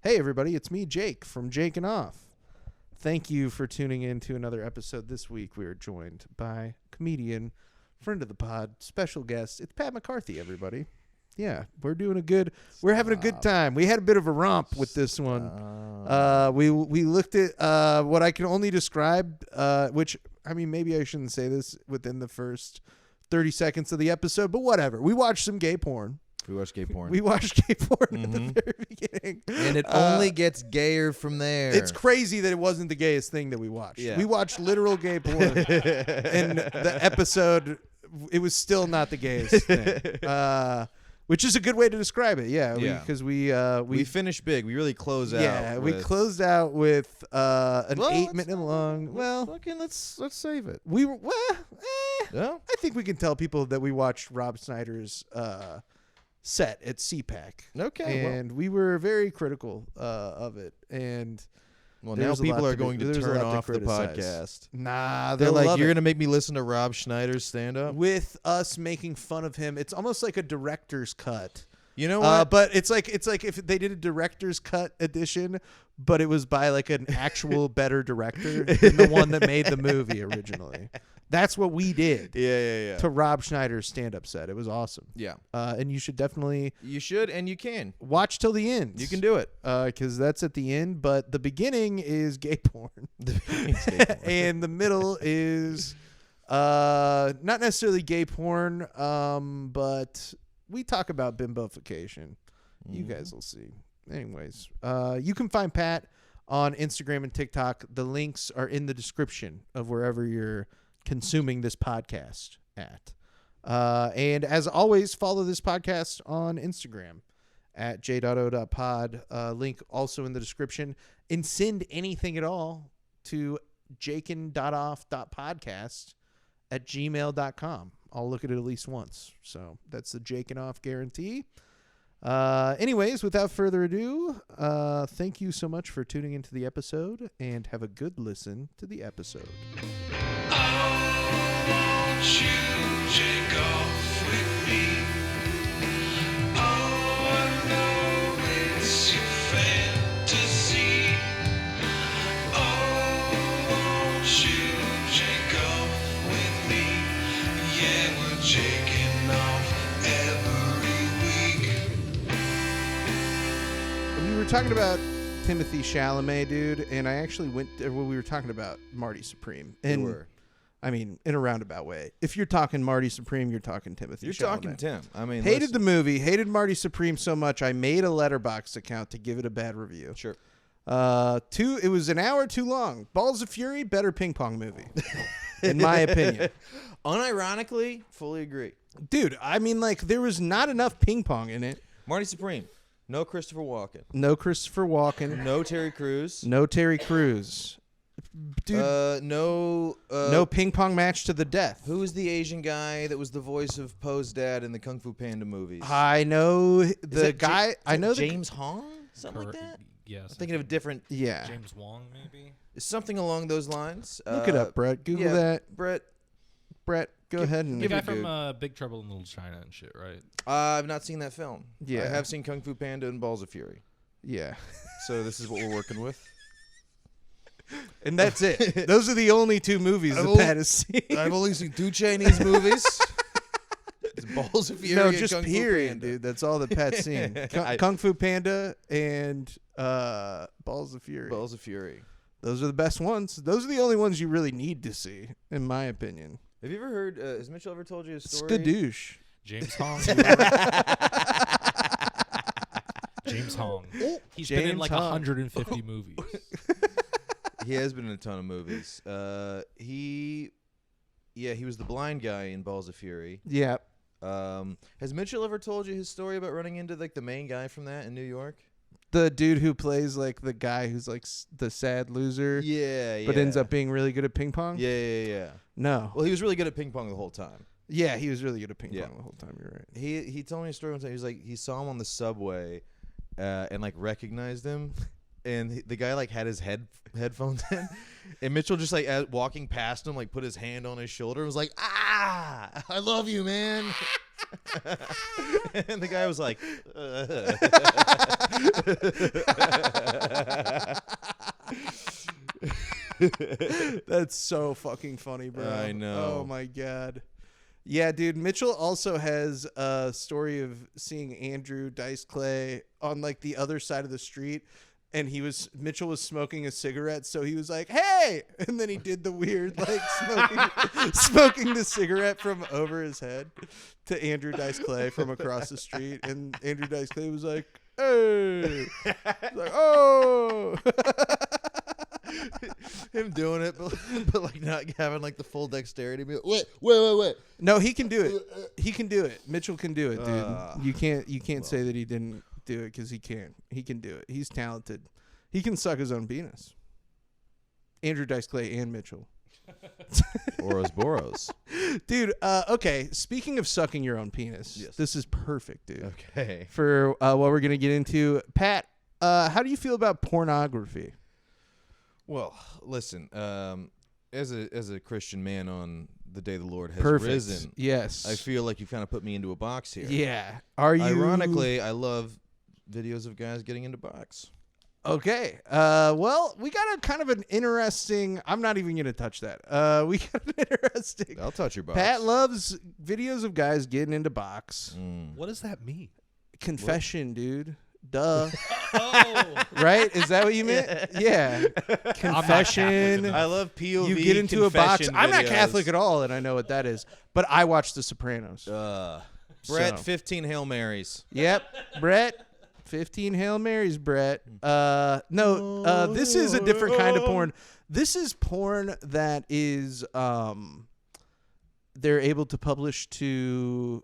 Hey, everybody, it's me, Jake, from Jake and Off. Thank you for tuning in to another episode. This week, we are joined by comedian, friend of the pod, special guest. It's Pat McCarthy, everybody. Yeah, we're having a good time. We had a bit of a romp with this one. We looked at what I can only describe, which, I mean, maybe I shouldn't say this within the first 30 seconds of the episode, but whatever. We watched some gay porn. We watched gay porn. At the very beginning. And it only gets gayer from there. It's crazy that it wasn't the gayest thing that we watched. Yeah. We watched literal gay porn. And the episode, it was still not the gayest thing. Which is a good way to describe it. Yeah. Because we finished big. We really closed out. Yeah, we closed out with an 8-minute long. Well, fucking let's save it. We were, I think we can tell people that we watched Rob Schneider's set at CPAC. Okay. And we were very critical of it. And now people are going to turn off the podcast. Nah, they're like, you're going to make me listen to Rob Schneider's stand-up? With us making fun of him. It's almost like a director's cut. You know what? But it's like if they did a director's cut edition, but it was by like an actual better director than the one that made the movie originally. That's what we did. Yeah. To Rob Schneider's stand-up set. It was awesome. Yeah. And you should definitely... You should, and you can. Watch till the end. You can do it. Because that's at the end, but the beginning is gay porn. And the middle is not necessarily gay porn, but we talk about bimbofication. You guys will see. Anyways, you can find Pat on Instagram and TikTok. The links are in the description of wherever you're consuming this podcast at. And as always, follow this podcast on Instagram at j.o.pod. Link also in the description. And send anything at all to jaken.off.podcast@gmail.com. I'll look at it at least once. So that's the Jake and Off guarantee. Anyways, without further ado, thank you so much for tuning into the episode, and have a good listen to the episode. Won't you take off with me? Oh, I know it's your fantasy. Oh, won't you take off with me? Yeah, we're taking off every week. We were talking about Timothy Chalamet, dude, and I actually we were talking about Marty Supreme. And We were. I mean, in a roundabout way. If you're talking Marty Supreme, you're talking Timothy You're Chalamet. talking Tim. I mean, hated the movie, hated Marty Supreme so much, I made a Letterboxd account to give it a bad review. Sure. It was an hour too long. Balls of Fury, better ping pong movie, in my opinion. Unironically, fully agree. Dude, I mean, like, there was not enough ping pong in it. Marty Supreme. No Christopher Walken. No Christopher Walken. No Terry Crews. No Terry Crews. Dude, no ping pong match to the death. Who was the Asian guy that was the voice of Poe's dad in the Kung Fu Panda movies? I know the guy. I know James Hong, something like that. Yes, I'm thinking of a different. Yeah, James Wong, maybe. Something along those lines. Look it up, Brett. Google that. Brett, go ahead and The guy from Big Trouble in Little China and shit, right? I've not seen that film. Yeah, I have seen Kung Fu Panda and Balls of Fury. Yeah. So this is what we're working with. And that's it. Those are the only two movies that Pat has seen. I've only seen two Chinese movies. It's Balls of Fury. No, and just Kung period, Fu Panda. dude. That's all that Pat's seen. Kung Fu Panda and Balls of Fury. Balls of Fury. Those are the best ones. Those are the only ones you really need to see, in my opinion. Have you ever heard? Has Mitchell ever told you a story? Skadoosh. James Hong. James Hong. He's been in like 150 movies. He has been in a ton of movies. He was the blind guy in Balls of Fury. Yeah. Has Mitchell ever told you his story about running into like the main guy from that in New York? The dude who plays like the guy who's like the sad loser. Yeah. But ends up being really good at ping pong. Yeah. No. Well, he was really good at ping pong the whole time. Yeah, he was really good at ping pong the whole time. You're right. He told me a story one time. He was like, he saw him on the subway, and like recognized him, and the guy like had his headphones in, and Mitchell just like walking past him like put his hand on his shoulder and was like, "Ah, I love you, man." And the guy was like, That's so fucking funny, bro. I know. Oh my god. Yeah, dude. Mitchell also has a story of seeing Andrew Dice Clay on like the other side of the street, and Mitchell was smoking a cigarette, so he was like, "Hey!" And then he did the weird like smoking the cigarette from over his head to Andrew Dice Clay from across the street, and Andrew Dice Clay was like, "Hey!" He's like, "Oh." Him doing it, but like not having like the full dexterity. Wait. No, he can do it. He can do it. Mitchell can do it, dude. You can't say that he didn't do it because he can. He can do it. He's talented. He can suck his own penis. Andrew Dice Clay and Mitchell. Boros. Dude, okay. Speaking of sucking your own penis, yes. This this is perfect, dude. Okay. For what we're going to get into. Pat, how do you feel about pornography? Well, listen, as a Christian man on the day the Lord has Perfect. risen, Yes. I feel like you kind of put me into a box here. Yeah. Are you? Ironically, I love videos of guys getting into box. Okay. Well, we got a kind of an interesting. I'm not even going to touch that. We got an interesting. I'll touch your box. Pat loves videos of guys getting into box. What does that mean? Confession, dude. Duh. Oh, Right? Is that what you meant? Yeah. Confession. I love POV. You get into a box. confession I'm not videos. Catholic at all, and I know what that is. But I watch The Sopranos. Brett, So. 15 Hail Marys. Yep. Brett. 15 Hail Marys, Brett. No, this is a different kind of porn. This is porn that is they're able to publish to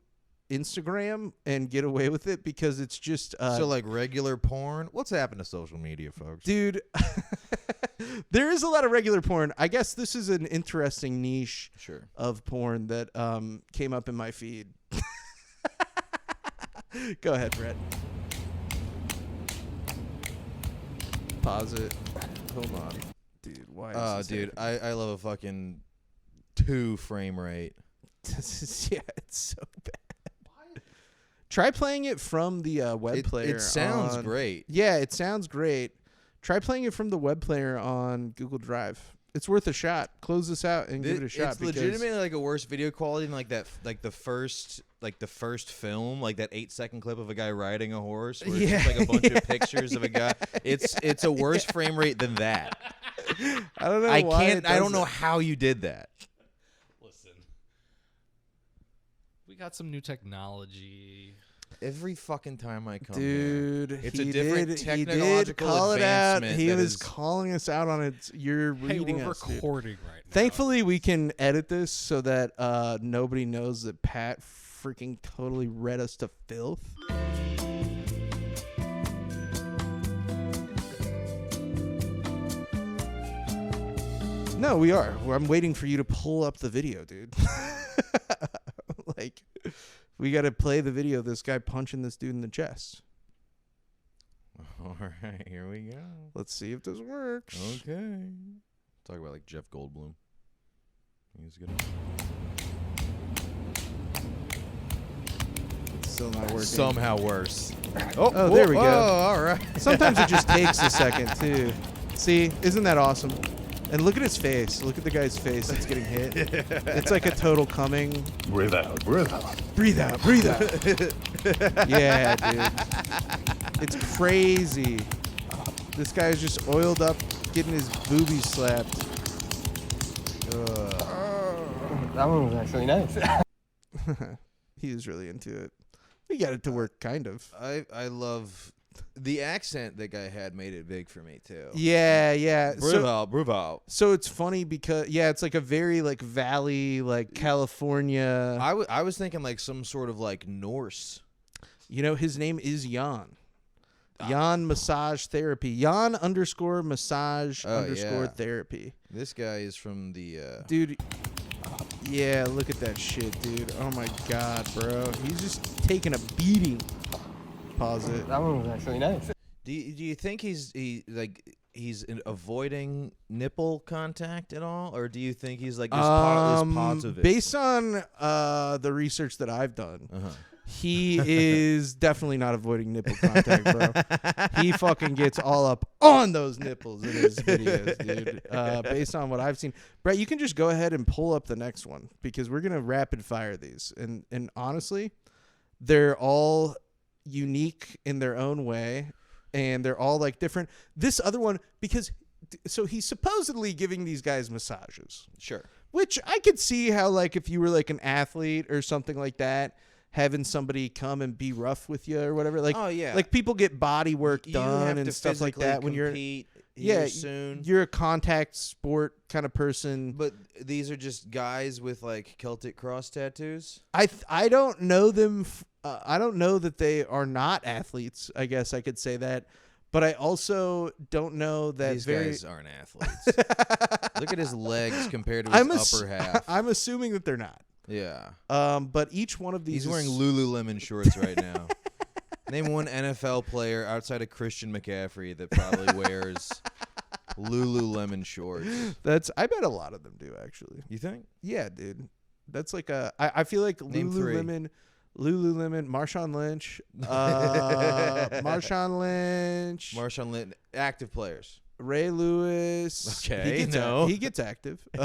Instagram and get away with it because it's just So like regular porn? What's happened to social media, folks? dude. There is a lot of regular porn. I guess this is an interesting niche Sure. of porn that came up in my feed. Go ahead, Brett. Pause it. Hold on. Dude, why is Oh, this dude, happening? I love a fucking 2 frame rate. Yeah, it's so bad. Try playing it from the web player. It sounds on- great. Yeah, it sounds great. Try playing it from the web player on Google Drive. It's worth a shot. Close this out and give it a shot. It's because legitimately like a worse video quality than like that, like the first film, like that 8-second clip of a guy riding a horse, where it's just like a bunch of pictures of a guy. It's a worse frame rate than that. I don't know. I why can't. it I does don't know that. how you did that. listen. We got some new technology. Every fucking time I come Dude, here, it's he a different did technological call it out. advancement. He that was is- calling us out on it. You're Hey, reading we're us, dude. recording right now. Thankfully, we can edit this so that nobody knows that Pat freaking totally read us to filth. No, we are. I'm waiting for you to pull up the video, dude. Like, we got to play the video of this guy punching this dude in the chest. All right, here we go. Let's see if this works. Okay. Talk about like Jeff Goldblum. He's good. It's still not working. Somehow worse. Oh, there we go. All right. Sometimes it just takes a second, too. See? Isn't that awesome? And look at his face. Look at the guy's face that's getting hit. It's like a total coming. Breathe out, breathe out. Breathe out, breathe out. Yeah, dude. It's crazy. This guy's just oiled up, getting his boobies slapped. That one was actually nice. He was really into it. We got it to work, kind of. I love the accent that guy had. Made it big for me too. Yeah. Breathe out. So it's funny because, yeah, it's like a very, like, valley, like, California. I was thinking like some sort of like Norse. You know, his name is Jan. Jan Massage Therapy. Jan _massage yeah. therapy. This guy is from the. Dude, yeah, look at that shit, dude. Oh my god, bro. He's just taking a beating. Pause it. That one was actually nice. Do you think he's avoiding nipple contact at all, or do you think he's like this positive? Based on the research that I've done, He is definitely not avoiding nipple contact, bro. He fucking gets all up on those nipples in his videos, dude. Based on what I've seen. Brett, you can just go ahead and pull up the next one because we're going to rapid fire these. And honestly, they're all unique in their own way, and they're all like different. This other one, because so he's supposedly giving these guys massages. Sure. Which I could see how, like, if you were like an athlete or something like that, having somebody come and be rough with you or whatever. Like, oh, yeah. Like people get body work done and stuff like that when you're soon. You're a contact sport kind of person. But these are just guys with like Celtic cross tattoos. I don't know them. I don't know that they are not athletes. I guess I could say that. But I also don't know that these guys aren't athletes. Look at his legs compared to his upper half. I'm assuming that they're not. Yeah. But each one of these He's wearing Lululemon shorts right now. Name one NFL player outside of Christian McCaffrey that probably wears Lululemon shorts. I bet a lot of them do, actually. You think? Yeah, dude. That's like I feel like Name Lululemon, Marshawn Lynch, Marshawn Lynch, active players. Ray Lewis. Okay, he gets active. He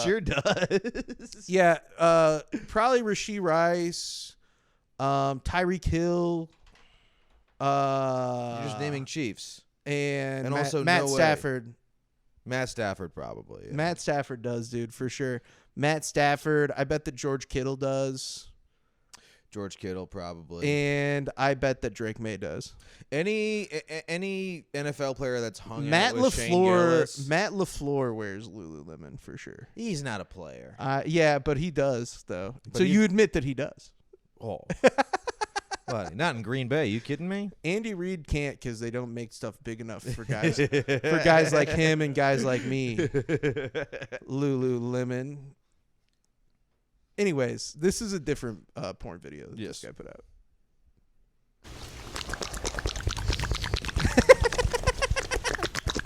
sure does. Yeah, probably Rashee Rice, Tyreek Hill. You're just naming Chiefs. And also Matt Stafford. Matt Stafford probably. Yeah. Matt Stafford does, dude, for sure. Matt Stafford. I bet that George Kittle does. George Kittle probably. And I bet that Drake May does. Any NFL player that's hung Matt out with Shane Gillis. Matt LaFleur wears Lululemon for sure. He's not a player. Yeah, but he does though. But so you admit that he does. Oh. What? Not in Green Bay. You kidding me? Andy Reid can't because they don't make stuff big enough for guys for guys like him and guys like me. Lululemon. Anyways, this is a different porn video that this guy put out.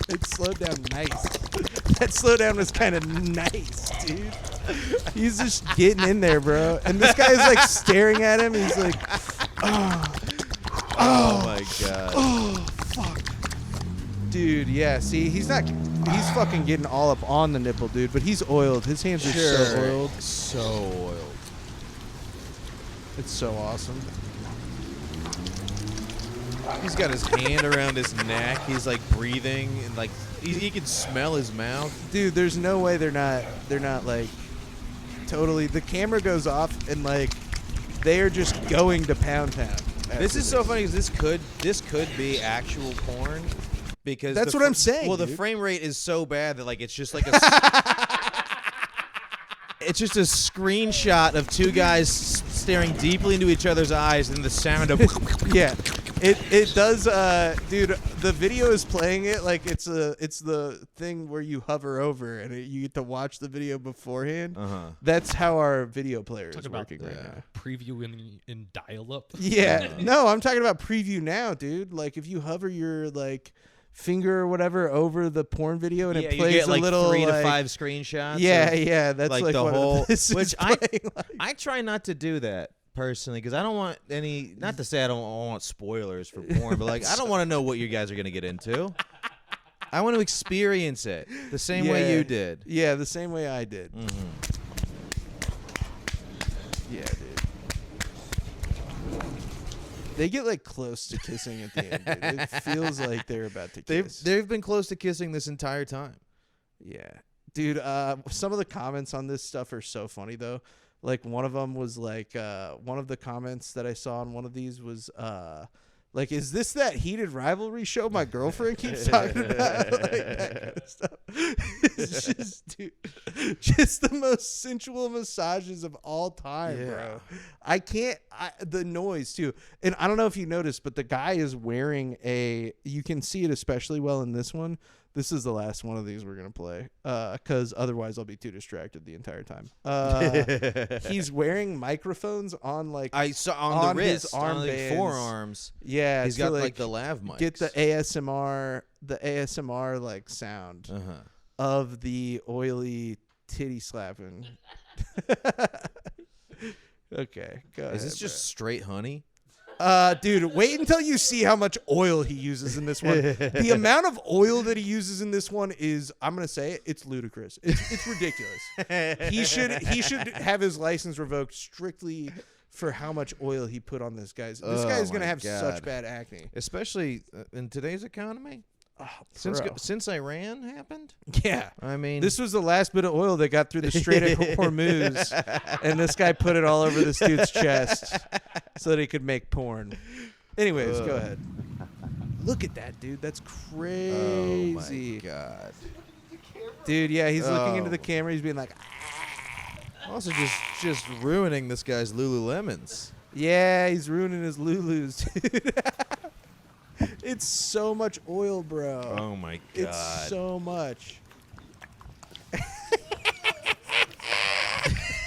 It slowed down nice. That slowdown was kind of nice, dude. He's just getting in there, bro. And this guy's like staring at him. He's like, oh my God. Oh, fuck. Dude, yeah, see, he's fucking getting all up on the nipple, dude, but he's oiled. His hands are so oiled. So oiled. It's so awesome. He's got his hand around his neck. He's like breathing and like he can smell his mouth. Dude, there's no way they're not like totally. The camera goes off and like they are just going to Pound Town. This is so funny because this could be actual porn because that's what I'm saying. Well, dude. the frame rate is so bad that like it's just like a it's just a screenshot of two guys staring deeply into each other's eyes and the sound of yeah. It does, dude. The video is playing it like it's the thing where you hover over and you get to watch the video beforehand. That's how our video player is working right now. Preview in dial-up. Yeah, no, I'm talking about preview now, dude. Like if you hover your like finger or whatever over the porn video and it plays you get, like, a little 3 to like, 5 screenshots. Yeah, that's like the what whole. Which I try not to do that. Personally, because I don't want any. Not to say I don't want spoilers for porn, but like I don't want to know what you guys are gonna get into. I want to experience it the same way you did. Yeah, the same way I did. Mm-hmm. Yeah, dude. They get like close to kissing at the end. Dude. It feels like they're about to kiss. They've been close to kissing this entire time. Yeah, dude. Some of the comments on this stuff are so funny though. Like one of them was like one of the comments that I saw on one of these was like, is this that heated rivalry show my girlfriend keeps talking about? Like that kind of stuff. It's just, dude, just the most sensual massages of all time, bro. The noise too. And I don't know if you noticed, but the guy is wearing you can see it especially well in this one. This is the last one of these we're going to play because otherwise I'll be too distracted the entire time. He's wearing microphones on like I saw on the wrist, his on the forearms. Yeah, he's got like the lav mics. Get the ASMR like sound of the oily titty slapping. Okay, go ahead. Is this just straight honey? Dude, wait until you see how much oil he uses in this one. The amount of oil that he uses in this one is, I'm gonna say it, it's ludicrous. It's ridiculous. He should have his license revoked strictly for how much oil he put on this guy's. This guy is gonna have such bad acne, especially in today's economy. Since Iran happened? Yeah. I mean, this was the last bit of oil that got through the Strait of Hormuz, and this guy put it all over this dude's chest so that he could make porn. Anyways, go ahead. Look at that, dude. That's crazy. Oh, my God. Dude, yeah, he's looking into the camera. He's being like, also just ruining this guy's Lululemons. Yeah, he's ruining his Lulus, dude. It's so much oil, bro. Oh my God. It's so much.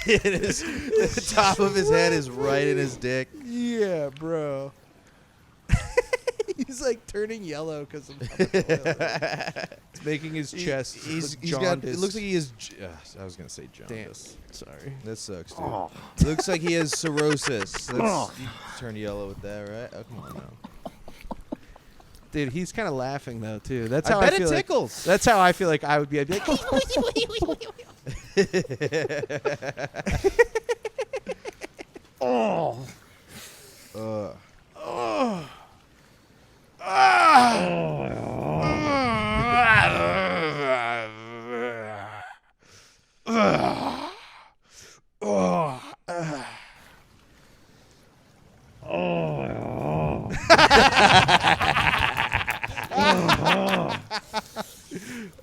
The top of his head is right in his dick. Yeah, bro. He's like turning yellow because of how much oil. It's making his chest. He's look got. It looks like he has. I was gonna say Damn. jaundice. Sorry. That sucks, dude. Looks like he has cirrhosis. You turn yellow with that, right? Oh, come on now. Dude, he's kind of laughing though too. That's I how bet I feel it tickles. Like, that's how I feel like I would be. I'd be like,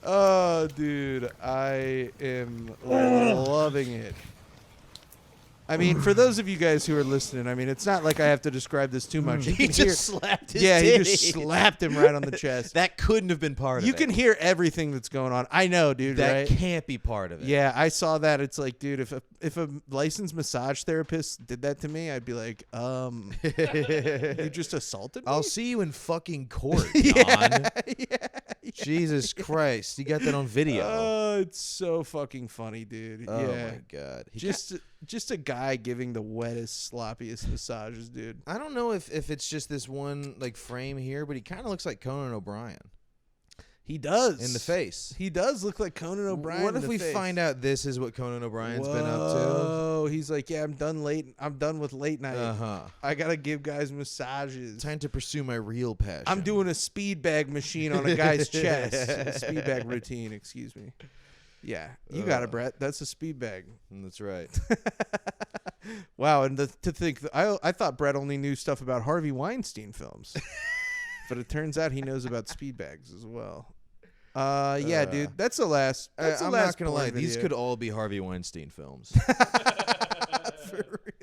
oh, dude, I am loving it. I mean, for those of you guys who are listening, I mean, it's not like I have to describe this too much. He just slapped his Yeah, he titty. just slapped him right on the chest. That couldn't have been part of it. You can hear everything that's going on. I know, dude, That right? can't be part of it. Yeah, I saw that. It's like, dude, if a licensed massage therapist did that to me, I'd be like, you just assaulted me? I'll see you in fucking court, Yeah, John. Jesus Christ. You got that on video. Oh, it's so fucking funny, dude. Oh, yeah. my God. Just a guy giving the wettest, sloppiest massages, dude. I don't know if it's just this one like frame here, but he kind of looks like Conan O'Brien. He does. In the face. He does look like Conan O'Brien. What if in the we face. find out this is what Conan O'Brien's been up Oh, he's like, yeah, I'm done with late night. to? I gotta give guys massages. Time to pursue my real passion. I'm doing a speed bag machine on a guy's chest. A speed bag routine, excuse me. Yeah, you got it, Brett. That's a speed bag. That's right. Wow, and to think that I thought Brett only knew stuff about Harvey Weinstein films, but it turns out he knows about speed bags as well. Yeah, dude, that's the last. That's the I'm last not gonna porn lie; these video. could all be Harvey Weinstein films.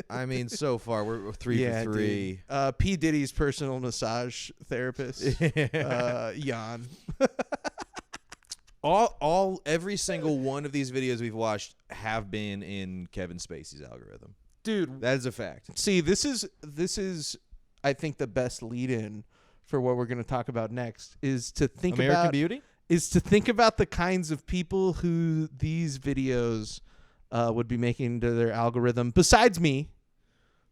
I mean, so far we're 3 for 3. Dude. P. Diddy's personal massage therapist, Jan. Every single one of these videos we've watched have been in Kevin Spacey's algorithm. Dude, that is a fact. See, this is I think the best lead-in for what we're going to talk about next is to think American Beauty? Is to think about the kinds of people who these videos would be making to their algorithm besides me,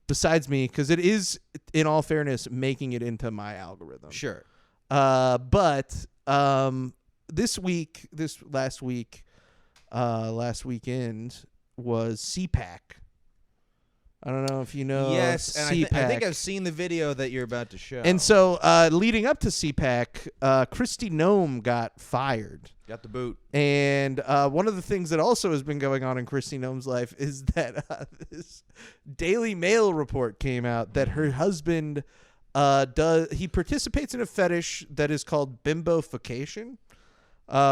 because it is, in all fairness, making it into my algorithm. Sure. But last weekend was CPAC. I don't know if you know. Yes, and CPAC. I think I've seen the video that you're about to show. And so, leading up to CPAC, Kristi Noem got fired. Got the boot. And one of the things that also has been going on in Kristi Noem's life is that this Daily Mail report came out that her husband he participates in a fetish that is called bimbofication,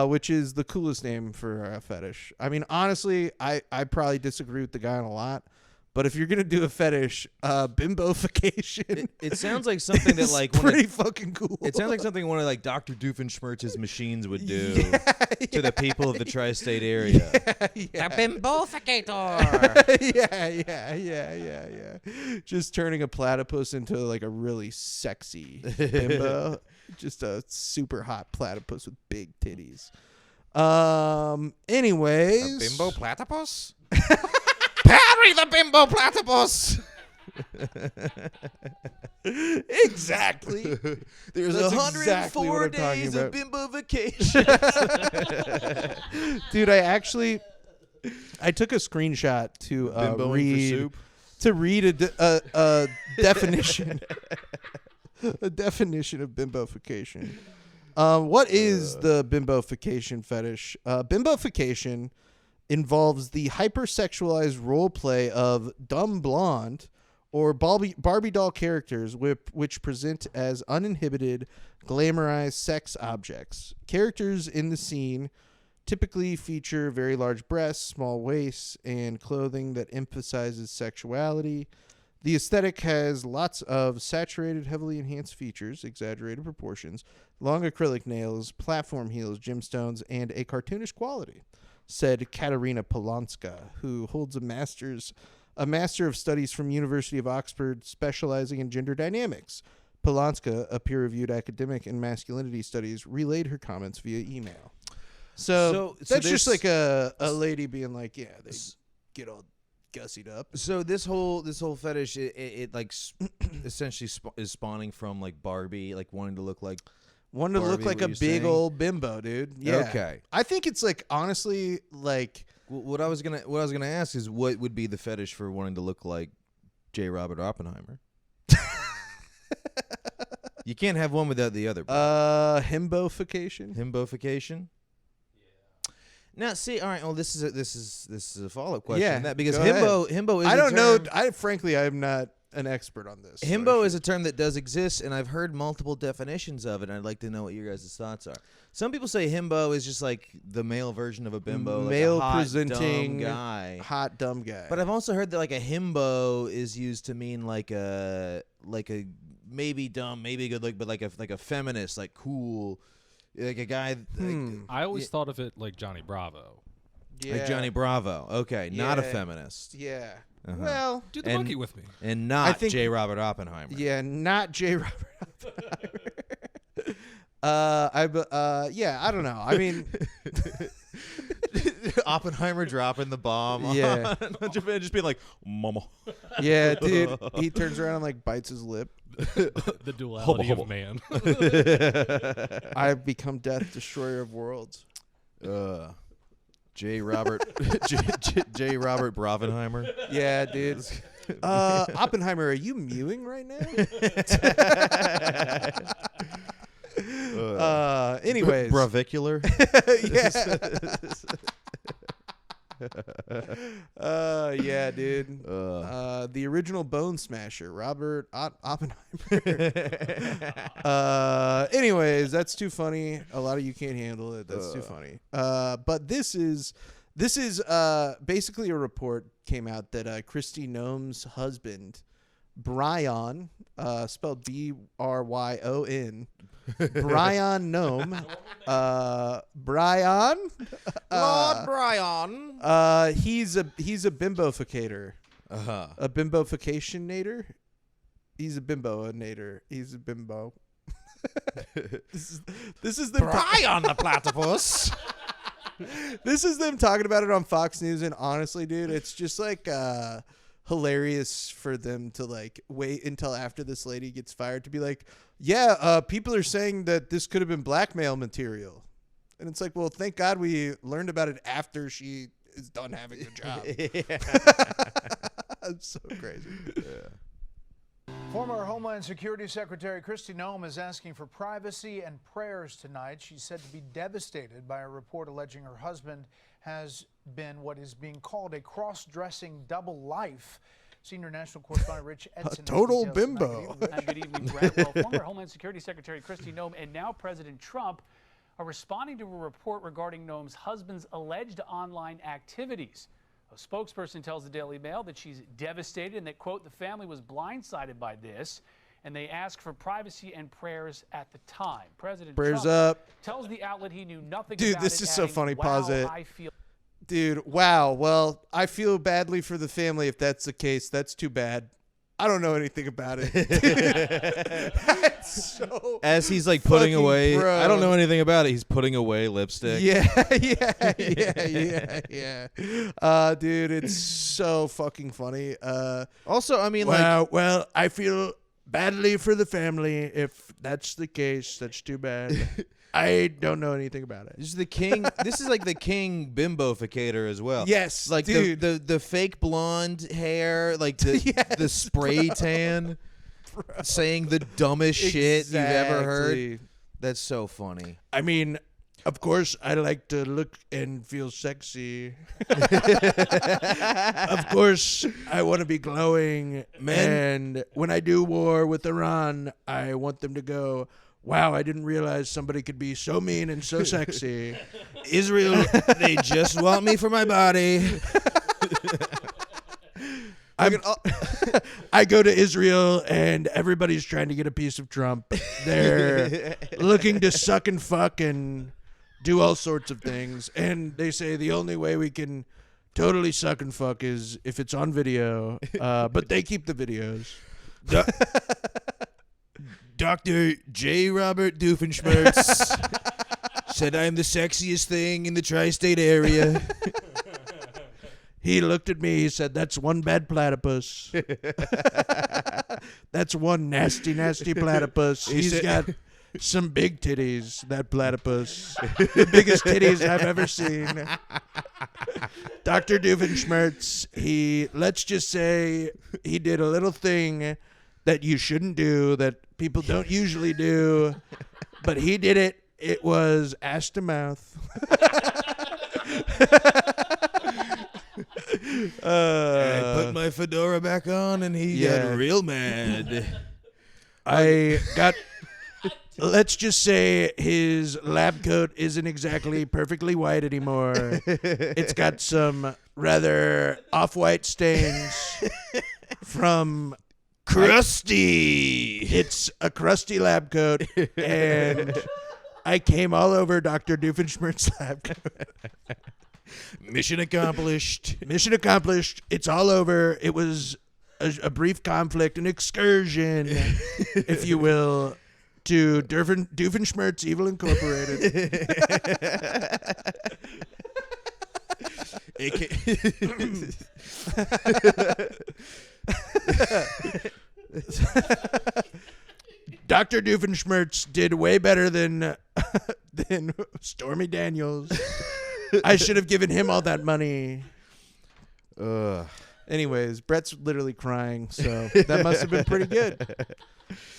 which is the coolest name for a fetish. I mean, honestly, I probably disagree with the guy on a lot. But if you're gonna do a fetish, bimbofication, it sounds like something that like pretty fucking cool. It sounds like something one of like Dr. Doofenshmirtz's machines would do to the people of the tri-state area. Yeah. The bimboficator. Yeah. Just turning a platypus into like a really sexy bimbo, just a super hot platypus with big titties. Anyways. Bimbo platypus? Parry the bimbo platypus! Exactly. There's That's 104 exactly what I'm talking days of about. bimbo vacation. Dude, I took a screenshot to Bimboing for read a definition. A definition of bimbofication. What is the bimbofication fetish? Bimbofication involves the hypersexualized role play of dumb blonde or Barbie doll characters which present as uninhibited, glamorized sex objects. Characters in the scene typically feature very large breasts, small waists, and clothing that emphasizes sexuality. The aesthetic has lots of saturated, heavily enhanced features, exaggerated proportions, long acrylic nails, platform heels, gemstones, and a cartoonish quality, said Katerina Polonska, who holds a Master of Studies from University of Oxford specializing in gender dynamics. Polonska, a peer-reviewed academic in masculinity studies, relayed her comments via email. So that's just like a lady being like, yeah, they get all gussied up. So this whole fetish, it like essentially is spawning from like Barbie, like wanting to look like a big old bimbo, dude. Yeah. Okay. I think it's like honestly like What I was gonna ask is what would be the fetish for wanting to look like J. Robert Oppenheimer? You can't have one without the other. himbofication. Himbofication. Now, see, all right. Well, this is a follow-up question. Yeah, on that because go ahead. himbo is. I don't know. term- Frankly, I'm not an expert on this. Himbo is a term that does exist, and I've heard multiple definitions of it. And I'd like to know what your guys' thoughts are. Some people say himbo is just like the male version of a bimbo, male like a hot, presenting dumb guy. hot dumb guy. But I've also heard that like a himbo is used to mean like a maybe dumb, maybe good look, but like a feminist, like cool, like a guy. I always thought of it like Johnny Bravo. yeah. Like Johnny Bravo. Okay, not a Yeah. feminist. Yeah. Uh-huh. Well, Do the And- monkey with me. And I not think- J. Robert Oppenheimer. yeah, not J. Robert Oppenheimer. Yeah, I don't know. I mean, Oppenheimer dropping the bomb Yeah. on Japan, just being like, mama. yeah, dude. He turns around and like bites his lip. The duality Hubba, of man. I've become death, destroyer of worlds. J. Robert J. Robert Bravenheimer. Yeah, dude. Oppenheimer, are you mewing right now? Anyways. Bravicular. Yeah, dude. The original Bone Smasher, Robert Oppenheimer. Anyways, that's too funny. A lot of you can't handle it. That's too funny. But this is basically a report came out that Kristi Noem's husband, Brian, spelled Bryon, Brian Noem, Brian, Lord Brian. he's a bimboficator, Uh-huh. a bimbofication-nator. He's a bimbo-nator. He's a bimbo. This is them. Brian the platypus. This is them talking about it on Fox News, and honestly, dude, it's just like hilarious for them to like wait until after this lady gets fired to be like, yeah, people are saying that this could have been blackmail material, and it's like, well, thank God we learned about it after she is done having a job. It's so crazy. Former Homeland Security Secretary Kristi Noem is asking for privacy and prayers tonight. She's said to be devastated by a report alleging her husband has been what is being called a cross-dressing double life. Senior national correspondent Rich Edson. Total has details bimbo. tonight. Good evening, Brett. Well, former Homeland Security Secretary Kristi Noem and now President Trump are responding to a report regarding Noem's husband's alleged online activities. A spokesperson tells the Daily Mail that she's devastated and that, quote, the family was blindsided by this, and they ask for privacy and prayers at the time. President Prayers Trump up. tells the outlet he knew nothing Dude, about this it, is so adding, funny. wow, Pause it. I feel Dude, wow. Well, I feel badly for the family if that's the case. That's too bad. I don't know anything about it. That's so As he's like putting fucking away, pro. I don't know anything about it. He's putting away lipstick. Yeah. Dude, it's so fucking funny. Also, I mean, like, Well, I feel badly for the family. If that's the case, that's too bad. I don't know anything about it. this is the king. This is like the king bimboficator as well. Yes, like dude. the fake blonde hair, like the spray tan, saying the dumbest shit you've ever heard. Exactly. That's so funny. I mean, of course, I like to look and feel sexy. Of course, I want to be glowing. And when I do war with Iran, I want them to go, wow, I didn't realize somebody could be so mean and so sexy. Israel, they just want me for my body. I go to Israel and everybody's trying to get a piece of Trump. They're looking to suck and fuck and do all sorts of things. And they say the only way we can totally suck and fuck is if it's on video. But they keep the videos. Dr. J. Robert Doofenshmirtz said I'm the sexiest thing in the tri-state area. He looked at me, he said, that's one bad platypus. That's one nasty, nasty platypus. He's got some big titties, that platypus. The biggest titties I've ever seen. Dr. Doofenshmirtz, let's just say he did a little thing that you shouldn't do, that people don't usually do, but he did it. It was ass to mouth. I put my fedora back on and he got real mad. Let's just say his lab coat isn't exactly perfectly white anymore. It's got some rather off-white stains from Crusty. It's a crusty lab coat, and I came all over Dr. Doofenshmirtz's lab coat. Mission accomplished. Mission accomplished. It's all over. It was a brief conflict, an excursion, if you will, to Doofenshmirtz Evil Incorporated. Dr. Doofenshmirtz did way better than Stormy Daniels. I should have given him all that money. Anyways, Brett's literally crying, so that must have been pretty good.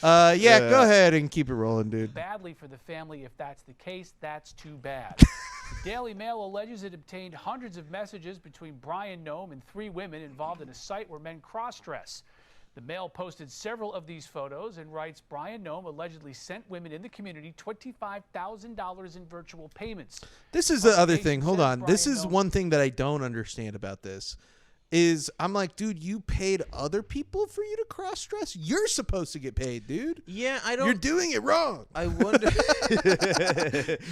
Go ahead and keep it rolling, dude. Badly for the family. If that's the case, that's too bad. The Daily Mail alleges it obtained hundreds of messages between Brian Nome and 3 women involved in a site where men cross-dress. The Mail posted several of these photos and writes, Brian Nome allegedly sent women in the community $25,000 in virtual payments. This is the other thing. Hold on. This is one thing that I don't understand about this. Is I'm like, dude, you paid other people for you to cross-dress? You're supposed to get paid, dude. Yeah, I don't. You're doing it wrong. I wonder.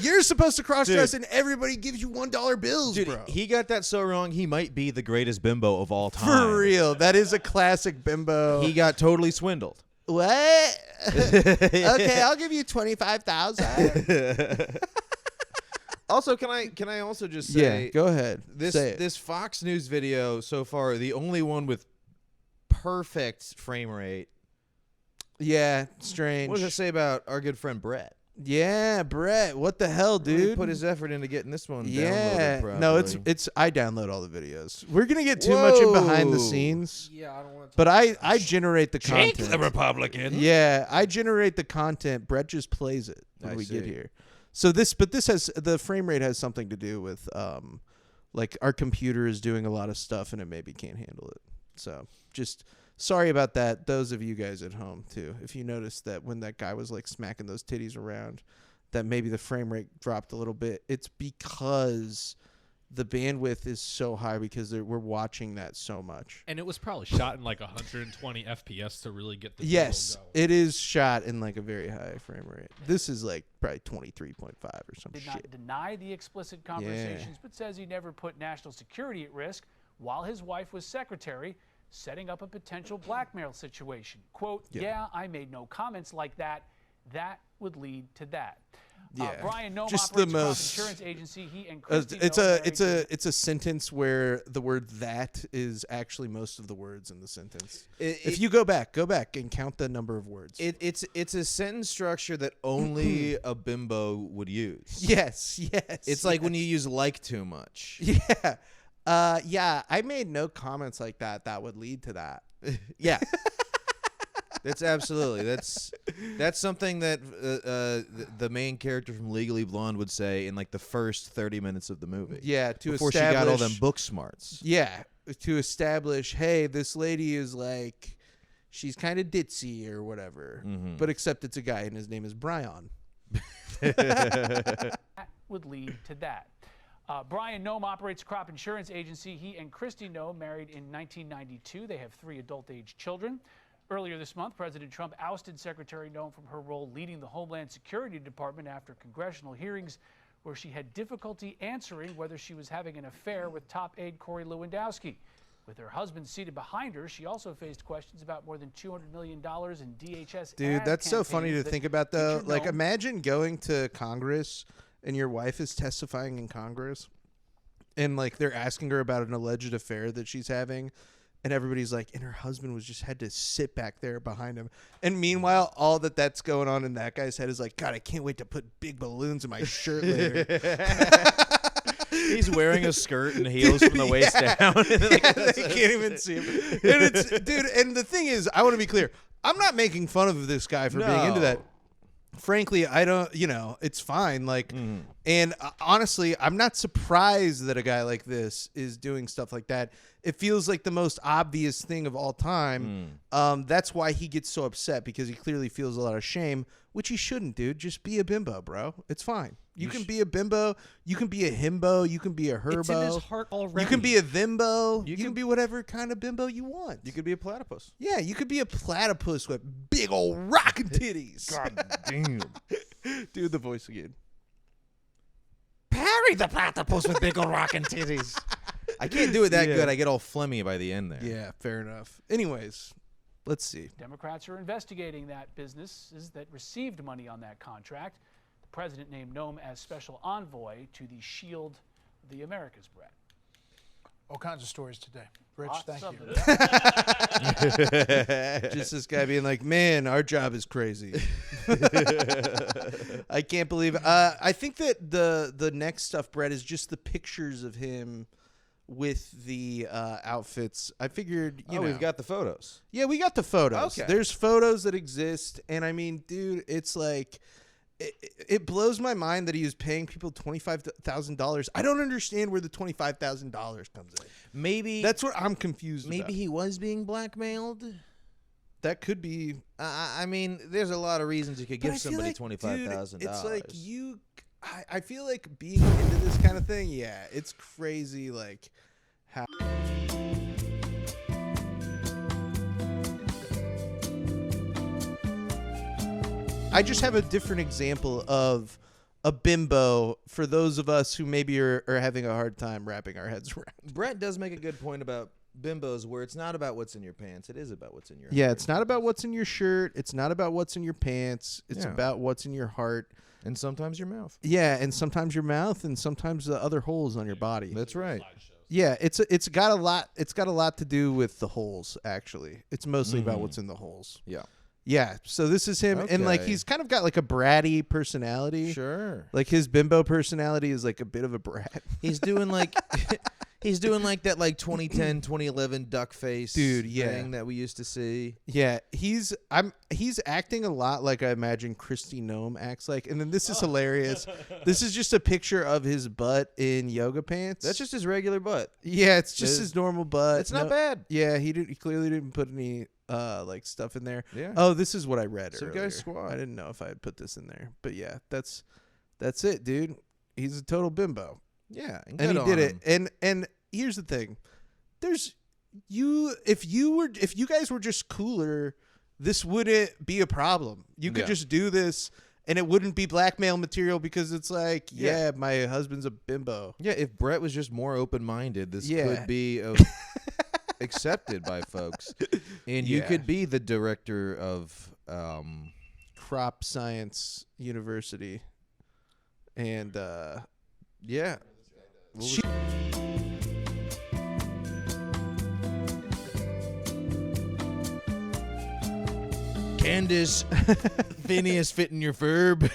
You're supposed to cross-dress and everybody gives you $1 bills, Dude, bro. he got that so wrong. He might be the greatest bimbo of all time. For real. That is a classic bimbo. He got totally swindled. What? Okay, I'll give you $25,000. Also, can I also just say, yeah, go ahead. This Fox News video so far, the only one with perfect frame rate. Yeah, strange. What does it say about our good friend Brett? Yeah, Brett. What the hell, dude? He put his effort into getting this one downloaded properly. No, it's I download all the videos. We're gonna get too much in behind the scenes. Yeah, I don't want to. But I generate the Jake content. the Republican. Yeah, I generate the content. Brett just plays it when we get here. So this has the frame rate has something to do with like our computer is doing a lot of stuff and it maybe can't handle it. So just sorry about that. Those of you guys at home too, if you noticed that when that guy was like smacking those titties around, that maybe the frame rate dropped a little bit. It's because the bandwidth is so high because we're watching that so much. And it was probably shot in like 120 FPS to really get the Yes, going. it is shot in like a very high frame rate. This is like probably 23.5 or some Did shit. not deny the explicit conversations, but says he never put national security at risk while his wife was secretary. setting up a potential blackmail situation. Quote, yeah, I made no comments like that. That would lead to that. Yeah, Brian Nome just operates the a most. insurance agency. He and Christy It's Nome a married it's a it's a sentence where the word "that" is actually most of the words in the sentence. If you go back and count the number of words. It's a sentence structure that only a bimbo would use. Yes. It's like when you use like too much. Yeah. Yeah, I made no comments like that. That would lead to that. Yeah. That's absolutely. That's something that the main character from Legally Blonde would say in like the first 30 minutes of the movie. Yeah, before she got all them book smarts. Yeah, to establish, hey, this lady is like, she's kind of ditzy or whatever, but except it's a guy and his name is Brian. That would lead to that. Brian Nome operates a crop insurance agency. He and Christy Nome married in 1992. They have 3 adult-age children. Earlier this month, President Trump ousted Secretary Nome from her role leading the Homeland Security Department after congressional hearings where she had difficulty answering whether she was having an affair with top aide Corey Lewandowski. With her husband seated behind her, she also faced questions about more than $200 million in DHS Dude, ad that's so funny to campaigns think about, though. featured Like, Nome. imagine going to Congress and your wife is testifying in Congress and, like, they're asking her about an alleged affair that she's having. And everybody's like, and her husband had to sit back there behind him. And meanwhile, all that's going on in that guy's head is like, God, I can't wait to put big balloons in my shirt later. He's wearing a skirt and heels from the waist down. They can't even see him. And it's, dude, and the thing is, I want to be clear. I'm not making fun of this guy for being into that. Frankly, I don't, it's fine. Like, and honestly, I'm not surprised that a guy like this is doing stuff like that. It feels like the most obvious thing of all time. That's why he gets so upset, because he clearly feels a lot of shame, which he shouldn't, dude. Just be a bimbo, bro. It's fine. You can be a bimbo. You can be a himbo. You can be a herbo. It's in his heart already. You can be a thimbo. You can be whatever kind of bimbo you want. You could be a platypus. Yeah, you could be a platypus with big old rockin' titties. God damn. Do the voice again. Parry the platypus with big old rockin' titties. I can't do it that good. I get all phlegmy by the end there. Yeah, fair enough. Anyways, let's see. Democrats are investigating that businesses that received money on that contract. The president named Nome as special envoy to the Shield of the Americas, Brett. All kinds of stories today. Rich, Lots thank of you. them. Just this guy being like, man, our job is crazy. I can't believe it. I think that the next stuff, Brett, is just the pictures of him with the outfits. I figured, you know. We've got the photos. Yeah, we got the photos. Okay. There's photos that exist, and I mean, dude, it's like it blows my mind that he was paying people $25,000. I don't understand where the $25,000 comes in. Maybe That's what I'm confused about. maybe he was being blackmailed. That could be. I mean, there's a lot of reasons you could But I give feel somebody like, $25,000. dude, it's like I feel like being into this kind of thing, yeah, it's crazy. Like how. I just have a different example of a bimbo for those of us who maybe are having a hard time wrapping our heads around. Brett does make a good point about bimbos, where it's not about what's in your pants. It is about what's in your Yeah, heart. it's not about what's in your shirt. It's not about what's in your pants. It's Yeah. about what's in your heart. And sometimes your mouth. Yeah, and sometimes your mouth, and sometimes the other holes on your body. That's right. Yeah, it's got a lot. It's got a lot to do with the holes. Actually, it's mostly about what's in the holes. Yeah. Yeah. So this is him, and like Okay. he's kind of got like a bratty personality. Sure. Like his bimbo personality is like a bit of a brat. He's doing like he's doing like that like 2010, 2011 duck face Dude, yeah. thing that we used to see. Yeah, he's acting a lot like I imagine Christy Nome acts like. And then this is hilarious. This is just a picture of his butt in yoga pants. That's just his regular butt. Yeah, it's just It's- his normal butt. It's not bad. Yeah, he clearly didn't put any like stuff in there. Yeah. Oh, this is what I read Some earlier. guy's squad. I didn't know if I had put this in there, but yeah, that's it, dude. He's a total bimbo, Yeah. and he did it. And here's the thing: if you guys were just cooler, this wouldn't be a problem. You could Yeah. just do this, and it wouldn't be blackmail material because it's like, yeah, my husband's a bimbo. Yeah, if Brett was just more open-minded, this Yeah. could be a accepted by folks, and you Yeah. could be the director of Crop Science University, and yeah. Candace Phineas fitting your verb.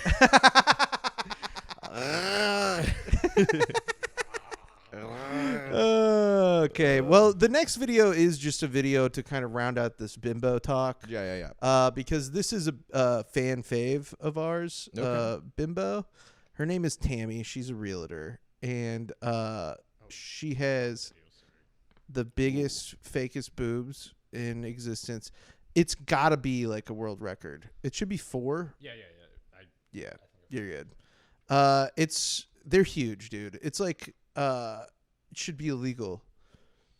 Okay, well, the next video is just a video to kind of round out this bimbo talk. Yeah. Because this is a fan fave of ours, Okay. Bimbo. Her name is Tammy. She's a realtor, and she has the biggest, fakest boobs in existence. It's got to be like a world record. It should be 4. Yeah. Yeah, you're good. They're huge, dude. It's like it should be illegal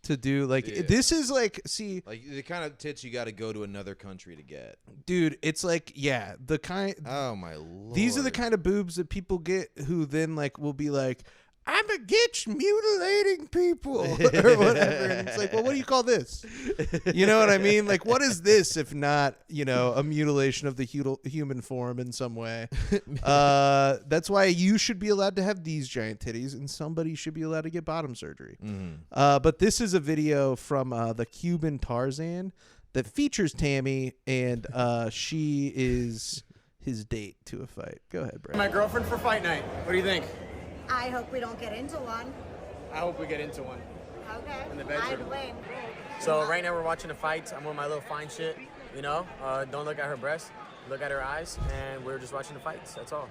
to do like Yeah. this is like see Like the kind of tits you got to go to another country to get. dude, it's like the kind Oh my lord. these are the kind of boobs that people get who then like will be like, I'm against mutilating people or whatever. And it's like, well, what do you call this? You know what I mean? Like, what is this if not, a mutilation of the human form in some way? That's why you should be allowed to have these giant titties and somebody should be allowed to get bottom surgery. But this is a video from the Cuban Tarzan that features Tammy, and she is his date to a fight. Go ahead, Brad. My girlfriend for fight night. What do you think? I hope we don't get into one. I hope we get into one. Okay. In the I bedroom. win. So right now we're watching the fights. I'm with my little fine shit, Don't look at her breasts, look at her eyes, and we're just watching the fights. That's all.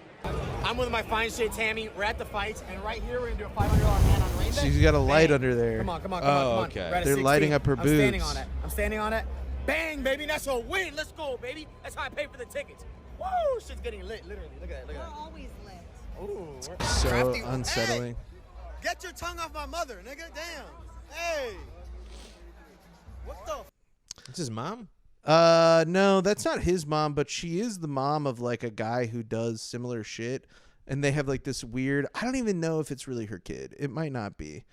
I'm with my fine shit, Tammy. We're at the fights, and right here we're gonna do a $500 man on rainbow. She's got a light under there. Come on. Okay. We're at a They're 16. lighting up her I'm standing boobs. on it. I'm standing on it. Bang, baby. That's a win. Let's go, baby. That's how I pay for the tickets. Woo! Shit's getting lit. Literally. Look at that. Look We're at that. always lit. Ooh, So crafty. unsettling. Hey, get your tongue off my mother, nigga. Damn. Hey. What the? It's his mom? No, that's not his mom, but she is the mom of like a guy who does similar shit. And they have like this weird, I don't even know if it's really her kid. It might not be.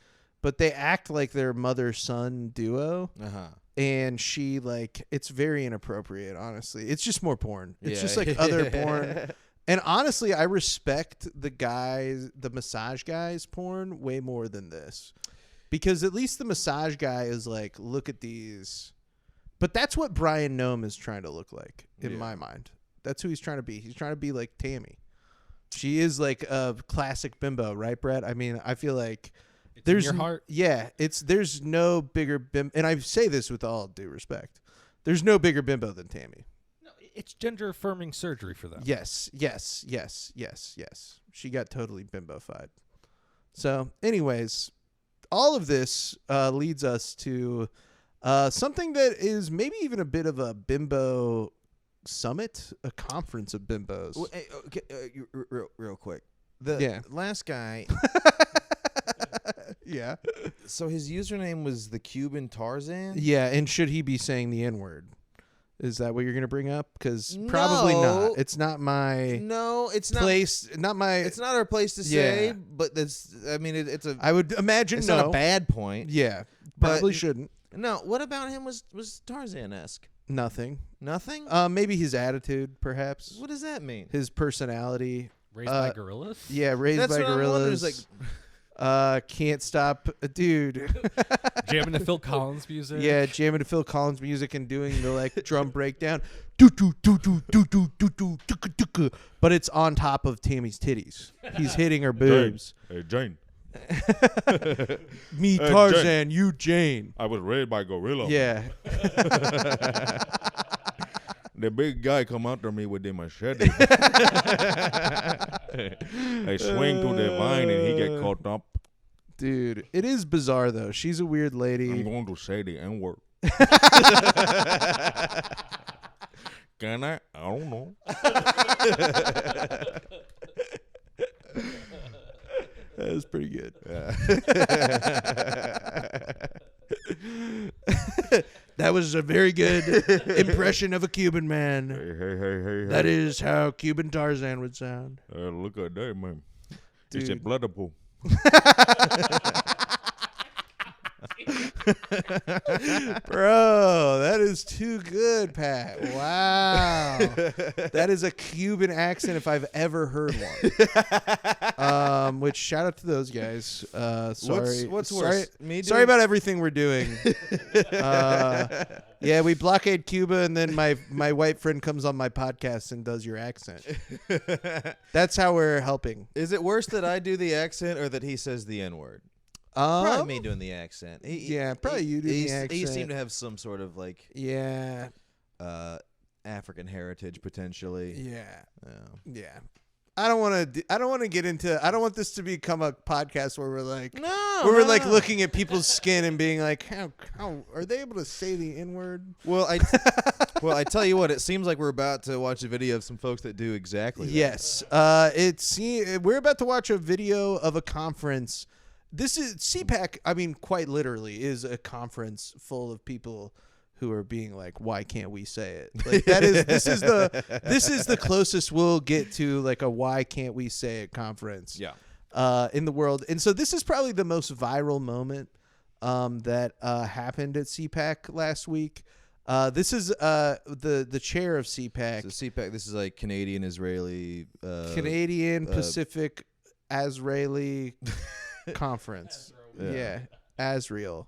But they act like they're mother-son duo. Uh-huh. And she like, it's very inappropriate, honestly. It's just more porn. It's Yeah. just like other porn. And honestly, I respect the massage guys porn way more than this. Because at least the massage guy is like, look at these. But that's what Brian Nome is trying to look like, in my mind. That's who he's trying to be. He's trying to be like Tammy. She is like a classic bimbo, right, Brett? I mean, I feel like there's in your heart. Yeah, there's no bigger bimbo, and I say this with all due respect. There's no bigger bimbo than Tammy. No, it's gender affirming surgery for them. Yes. She got totally bimbofied. So, anyways, all of this leads us to something that is maybe even a bit of a bimbo summit, a conference of bimbos. Well, hey, okay, real quick. The last guy. Yeah. So his username was the Cuban Tarzan? Yeah, and should he be saying the N-word? Is that what you're going to bring up? Because probably No. not. It's not my No, it's not. place. Not my. It's not our place to say, Yeah. but that's. I mean, it's a. I would imagine It's no. not a bad point. Yeah, But- probably shouldn't. No, what about him was Tarzan-esque? Nothing. Nothing. Maybe his attitude, perhaps. What does that mean? His personality. Raised by gorillas? Yeah, raised That's by what I'm wondering, gorillas. is Can't stop, dude. Jamming to Phil Collins music? Yeah, jamming to Phil Collins music and doing the like drum breakdown. Do do do do do do do do do do. But it's on top of Tammy's titties. He's hitting her boobs. Hey, Jane. Me Hey, Tarzan, Jane. you Jane. I was raised by gorilla. Yeah. The big guy come after me with the machete. I swing to the vine and he get caught up. Dude, it is bizarre though. She's a weird lady. I'm going to say the N-word. Can I? I don't know. That was pretty good. That was a very good impression of a Cuban man. Hey. That is how Cuban Tarzan would sound. Look at that, man. It's a Dude. blood pool. Bro, that is too good, Pat. Wow. That is a Cuban accent if I've ever heard one. Which, shout out to those guys. Sorry. What's sorry, worse? Me sorry doing- about everything we're doing. Yeah, we blockade Cuba, and then my white friend comes on my podcast and does your accent. That's how we're helping. Is it worse that I do the accent or that he says the N-word? Probably me doing the accent. Yeah, probably you doing the accent. He seemed to have some sort of like African heritage potentially. Yeah. I don't want to get into. I don't want this to become a podcast where we're like, we're like looking at people's skin and being like, how are they able to say the N-word? Well, I tell you what, it seems like we're about to watch a video of some folks that do exactly that. Yes. We're about to watch a video of a conference. This is CPAC. I mean, quite literally, is a conference full of people who are being like, why can't we say it? Like this is the closest we'll get to like a why can't we say it conference in the world. And so this is probably the most viral moment that happened at CPAC last week. This is the chair of CPAC. So CPAC, this is like Canadian Israeli Pacific Israeli conference. Asriel.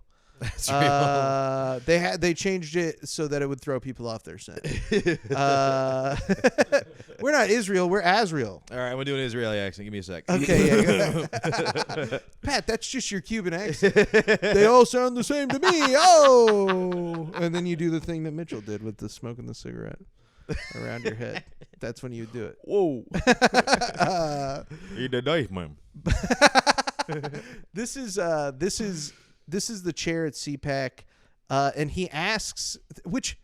They changed it so that it would throw people off their scent. We're not Israel, we're Asriel. All right, I'm gonna do an Israeli accent. Give me a sec. Okay, Pat, that's just your Cuban accent. They all sound the same to me. Oh, and then you do the thing that Mitchell did with the smoking the cigarette around your head. That's when you do it. Whoa. Eat the knife, man. This is the chair at CPAC, and he asks, which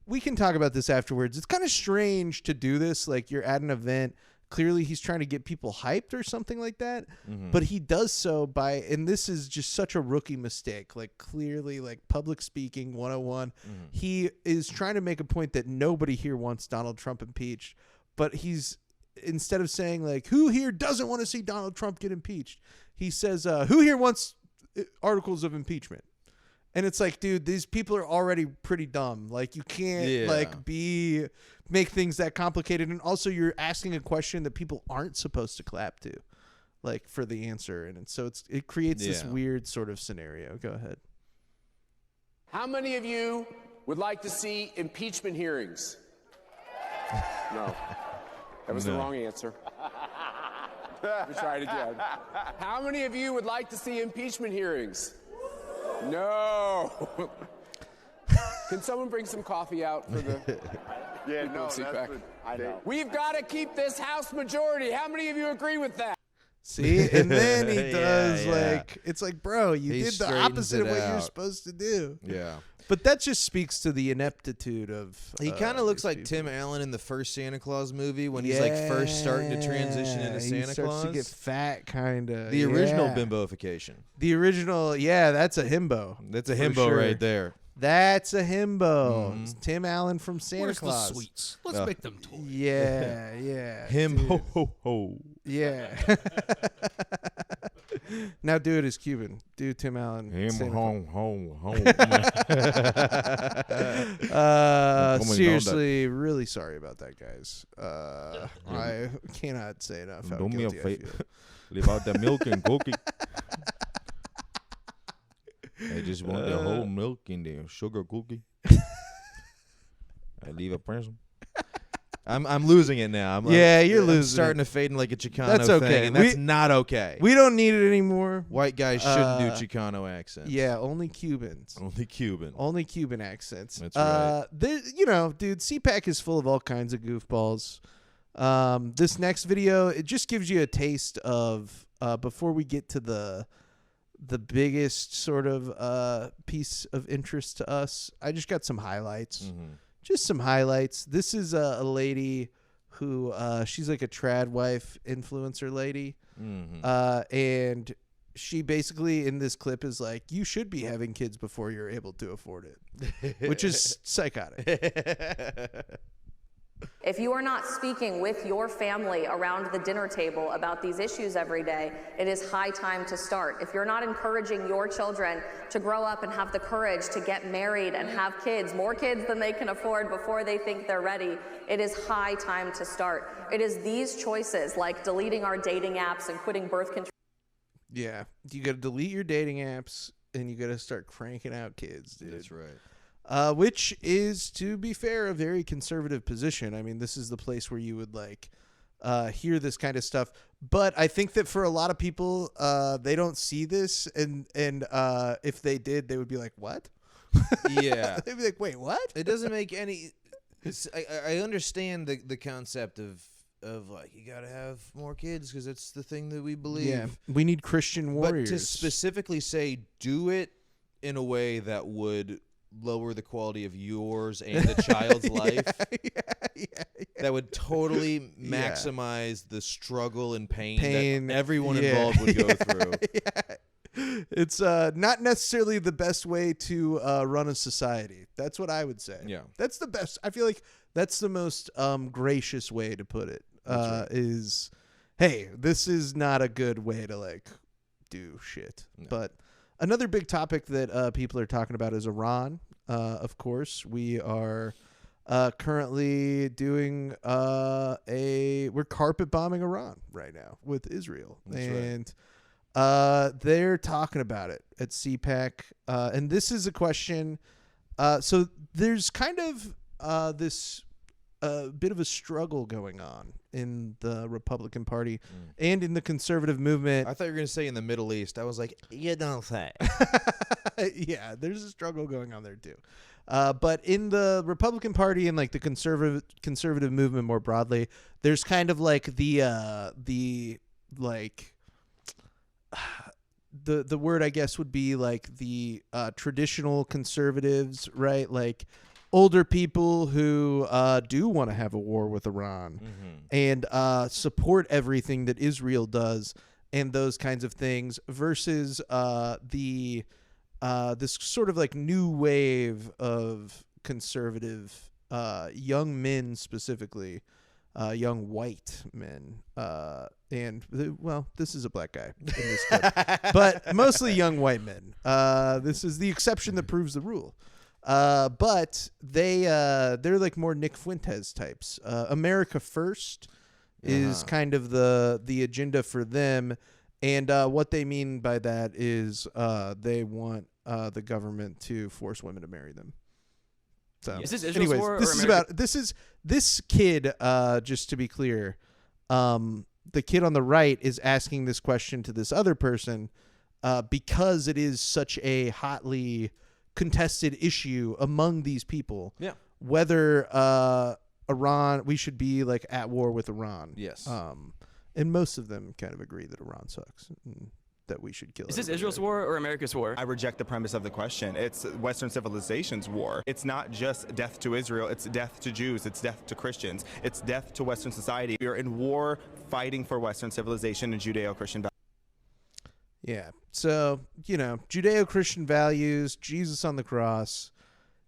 we can talk about this afterwards. It's kind of strange to do this. Like, you're at an event. Clearly, he's trying to get people hyped or something like that. Mm-hmm. But he does so by, and this is just such a rookie mistake. Like, clearly, like public speaking 101. Mm-hmm. He is trying to make a point that nobody here wants Donald Trump impeached. But he's, instead of saying, like, who here doesn't want to see Donald Trump get impeached? He says, who here wants articles of impeachment? And it's like, dude, these people are already pretty dumb. Like, you can't make things that complicated. And also, you're asking a question that people aren't supposed to clap to, like, for the answer. And so it creates this weird sort of scenario. Go ahead. How many of you would like to see impeachment hearings? No. That was the wrong answer. Let me try it again. How many of you would like to see impeachment hearings? No. Can someone bring some coffee out for the CPAC? I know. We've got to keep this House majority. How many of you agree with that? See, and then he does like, it's like, bro, you did the opposite of what you're supposed to do. Yeah. But that just speaks to the ineptitude of. He kind of looks like people. Tim Allen in the first Santa Claus movie when he's like first starting to transition into Santa Claus. To get fat, kind of. The original bimboification. The original, that's a himbo. That's a himbo right there. That's a himbo. Mm-hmm. Tim Allen from Santa Where's Claus. The sweets? Let's make them toys. Yeah. Him dude. ho ho ho. Yeah. Now do it as Cuban. Do Tim Allen. Him home. Seriously, really sorry about that, guys. I cannot say enough how guilty I feel. Leave out the milk and cookie. I just want the whole milk and the sugar cookie. I leave a present. I'm losing it now. You're losing. I'm starting to fade in like a Chicano that's okay. thing, and that's not okay. We don't need it anymore. White guys shouldn't do Chicano accents. Yeah, only Cubans. Only Cuban. Only Cuban accents. That's right. Dude, CPAC is full of all kinds of goofballs. This next video, it just gives you a taste of before we get to the biggest sort of piece of interest to us. I just got some highlights. Mm-hmm. Just some highlights. This is a lady who she's like a trad wife influencer lady. Mm-hmm. And she basically in this clip is like, you should be having kids before you're able to afford it, which is psychotic. If you are not speaking with your family around the dinner table about these issues every day, it is high time to start. If you're not encouraging your children to grow up and have the courage to get married and have kids, more kids than they can afford before they think they're ready, it is high time to start. It is these choices, like deleting our dating apps and quitting birth control. Yeah, you got to delete your dating apps and you got to start cranking out kids, dude. That's right. Which is, to be fair, a very conservative position. I mean, this is the place where you would hear this kind of stuff. But I think that for a lot of people, they don't see this, and if they did, they would be like, "What?" Yeah, they'd be like, "Wait, what?" It doesn't make any. I understand the concept of like you gotta have more kids because it's the thing that we believe. Yeah, we need Christian warriors. But to specifically say do it in a way that would lower the quality of yours and the child's life, that would totally maximize the struggle and pain that everyone involved would go through. It's not necessarily the best way to run a society. That's what I would say. Yeah, that's the best. I feel like that's the most gracious way to put it. Is, hey, this is not a good way to do shit. No. But another big topic that people are talking about is Iran. Of course, we are currently doing we're carpet bombing Iran right now with Israel. That's right. They're talking about it at CPAC. And this is a question. So there's kind of this bit of a struggle going on in the Republican Party and in the conservative movement. I thought you were going to say in the Middle East. I was like, you don't say. Yeah, there's a struggle going on there too. But in the Republican Party and the conservative movement more broadly, there's kind of the word I guess would be the traditional conservatives, right? Older people who do want to have a war with Iran and support everything that Israel does and those kinds of things versus this sort of new wave of conservative young men, specifically young white men. This is a black guy in this clip, but mostly young white men. This is the exception that proves the rule. But they're more Nick Fuentes types. America First is kind of the agenda for them, and what they mean by that is they want the government to force women to marry them. So, is this Israel's war or this kid. Just to be clear, the kid on the right is asking this question to this other person because it is such a hotly contested issue among these people. Yeah. Whether Iran, we should be at war with Iran. Yes. And most of them kind of agree that Iran sucks and that we should kill it. Is this Israel's war or America's war? I reject the premise of the question. It's Western civilization's war. It's not just death to Israel. It's death to Jews. It's death to Christians. It's death to Western society. We are in war fighting for Western civilization and Judeo-Christian values. Yeah. So, Judeo-Christian values, Jesus on the cross.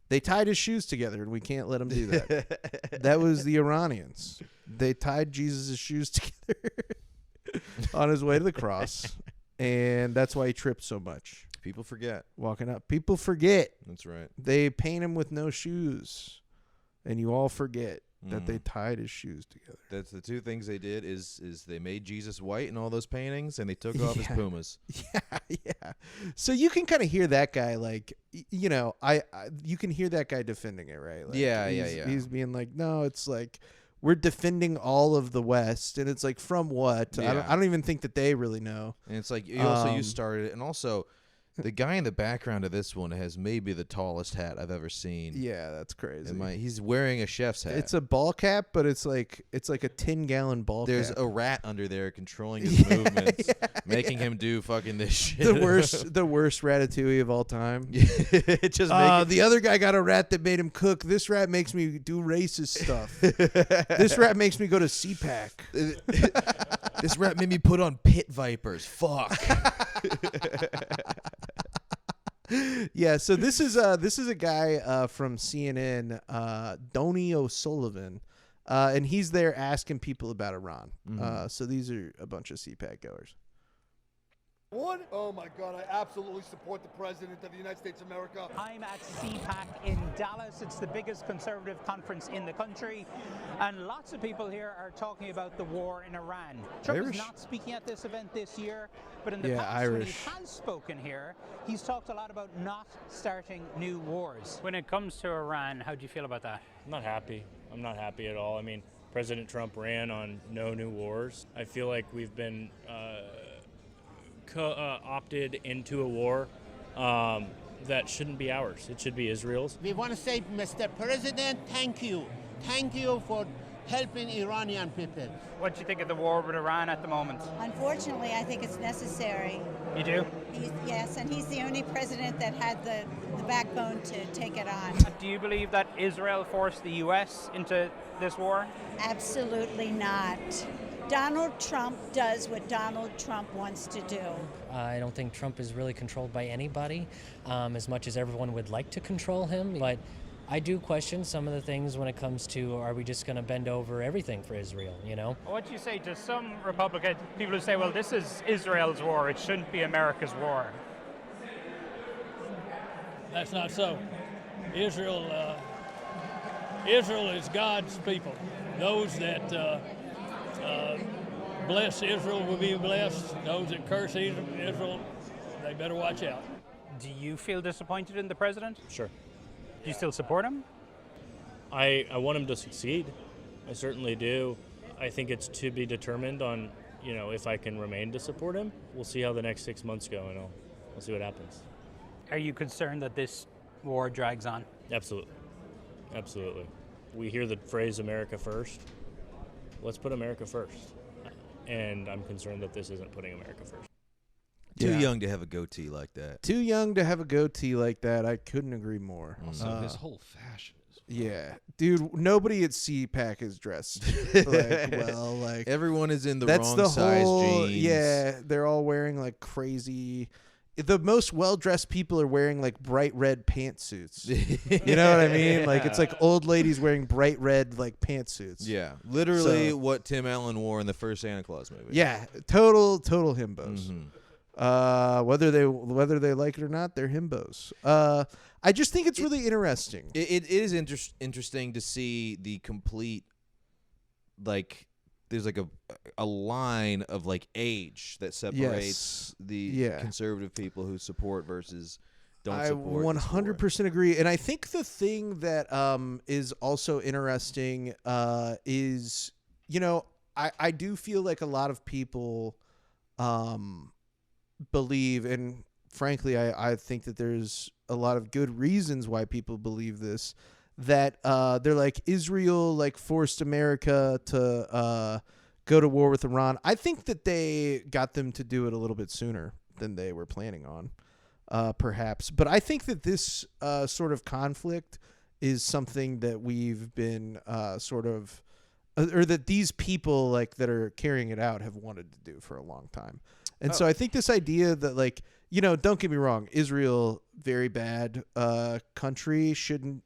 They tied his shoes together, and we can't let them do that. That was the Iranians. They tied Jesus' shoes together on his way to the cross, and that's why he tripped so much. People forget. Walking up. People forget. That's right. They paint him with no shoes, and you all forget that they tied his shoes together. That's the two things they did is they made Jesus white in all those paintings, and they took off his Pumas. Yeah. So you can kind of hear that guy, you can hear that guy defending it, right? Yeah. He's being no, it's we're defending all of the West, and it's from what? Yeah. I don't even think that they really know. And it's you started it, and also the guy in the background of this one has maybe the tallest hat I've ever seen. Yeah, that's crazy. He's wearing a chef's hat. It's a ball cap, but it's like a 10-gallon ball There's cap. a rat under there controlling his movements, making him do fucking this shit. The worst ratatouille of all time. It just the other guy got a rat that made him cook. This rat makes me do racist stuff. This rat makes me go to CPAC. This rat made me put on pit vipers. Fuck. Yeah, so this is a guy from CNN, Donny O'Sullivan, and he's there asking people about Iran. So these are a bunch of CPAC goers. Oh my God, I absolutely support the President of the United States of America. I'm at CPAC in Dallas. It's the biggest conservative conference in the country. And lots of people here are talking about the war in Iran. Trump is not speaking at this event this year, but in the past when he has spoken here, he's talked a lot about not starting new wars. When it comes to Iran, how do you feel about that? I'm not happy. I'm not happy at all. I mean, President Trump ran on no new wars. I feel like we've been opted into a war that shouldn't be ours. It should be Israel's. We want to say, Mr. President, thank you. Thank you for helping Iranian people. What do you think of the war with Iran at the moment? Unfortunately, I think it's necessary. You do? Yes, and he's the only president that had the backbone to take it on. Do you believe that Israel forced the U.S. into this war? Absolutely not. Donald Trump does what Donald Trump wants to do. I don't think Trump is really controlled by anybody, as much as everyone would like to control him. But I do question some of the things when it comes to, are we just going to bend over everything for Israel, you know? What do you say to some Republican people who say, well, this is Israel's war, it shouldn't be America's war? That's not so. Israel is God's people. Those that bless Israel will be blessed. Those that curse Israel, they better watch out. Do you feel disappointed in the president? Sure. Do you still support him? I want him to succeed. I certainly do. I think it's to be determined on, if I can remain to support him. We'll see how the next 6 months go, and we'll see what happens. Are you concerned that this war drags on? Absolutely. Absolutely. We hear the phrase America first. Let's put America first. And I'm concerned that this isn't putting America first. Too young to have a goatee like that. Too young to have a goatee like that. I couldn't agree more. Also, his whole fashion is... Yeah. Dude, nobody at CPAC is dressed everyone is in the that's wrong the size whole, jeans. Yeah, they're all wearing like crazy... The most well-dressed people are wearing like bright red pantsuits. You know what I mean? Like it's like old ladies wearing bright red like pantsuits. Yeah, literally what Tim Allen wore in the first Santa Claus movie. Yeah, total himbos. Whether they like it or not, they're himbos. I just think it's really interesting. It is interesting to see the complete there's like a line of like age that separates the conservative people who support versus don't support. I 100% agree, and I think the thing that is also interesting is I do feel like a lot of people believe, and frankly I think that there's a lot of good reasons why people believe this, that they're like Israel like forced America to go to war with Iran. I think that they got them to do it a little bit sooner than they were planning on, perhaps. But I think that this sort of conflict is something that we've been or that these people like that are carrying it out have wanted to do for a long time. And so I think this idea that don't get me wrong, Israel, very bad country, should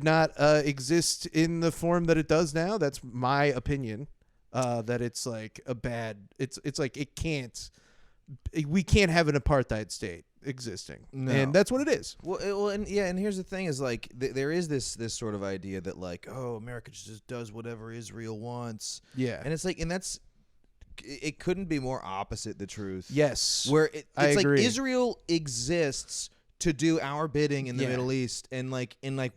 not exist in the form that it does now. That's my opinion. That it's like a bad. It's like we can't have an apartheid state existing, and that's what it is. And here's the thing: is like there is this sort of idea that America just does whatever Israel wants. Yeah, and it's like, and that's. It couldn't be more opposite the truth. Yes. Where it's I like agree. Israel exists to do our bidding in the Middle East, and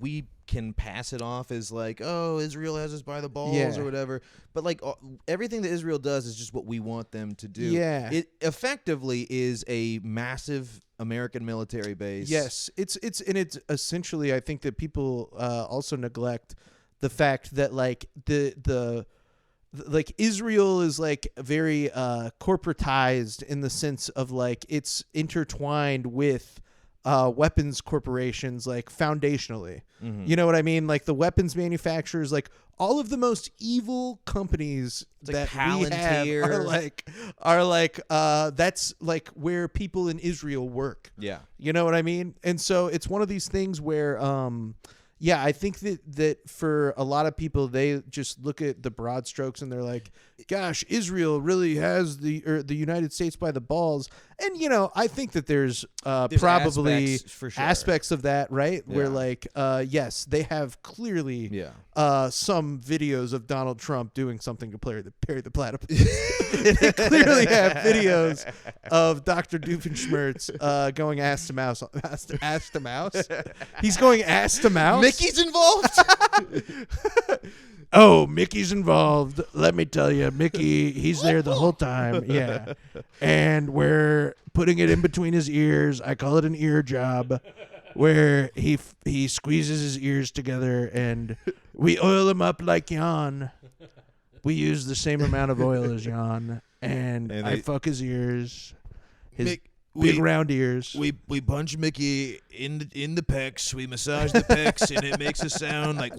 we can pass it off as Israel has us by the balls or whatever. But everything that Israel does is just what we want them to do. Yeah. It effectively is a massive American military base. Yes. It's essentially, I think that people also neglect the fact that Israel is very corporatized in the sense of it's intertwined with weapons corporations foundationally. Mm-hmm. You know what I mean? The weapons manufacturers, all of the most evil companies that we have that's where people in Israel work. Yeah. You know what I mean? And so it's one of these things where yeah, I think that for a lot of people, they just look at the broad strokes and they're like, gosh, Israel really has the United States by the balls. And, you know, I think that there's probably aspects, for sure. aspects of that, right? Yeah. Where like, yes, they have clearly some videos of Donald Trump doing something to parry the platypus. They clearly have videos of Dr. Doofenshmirtz going ass to mouse. Ass to mouse? He's going ass to mouse? Mickey's involved? Oh, Mickey's involved. Let me tell you, Mickey, he's there the whole time. Yeah. And we're putting it in between his ears. I call it an ear job, where he squeezes his ears together and we oil him up like Jan. We use the same amount of oil as Jan. And I fuck his ears. His big round ears. We punch Mickey in the pecs. We massage the pecs, and it makes a sound like.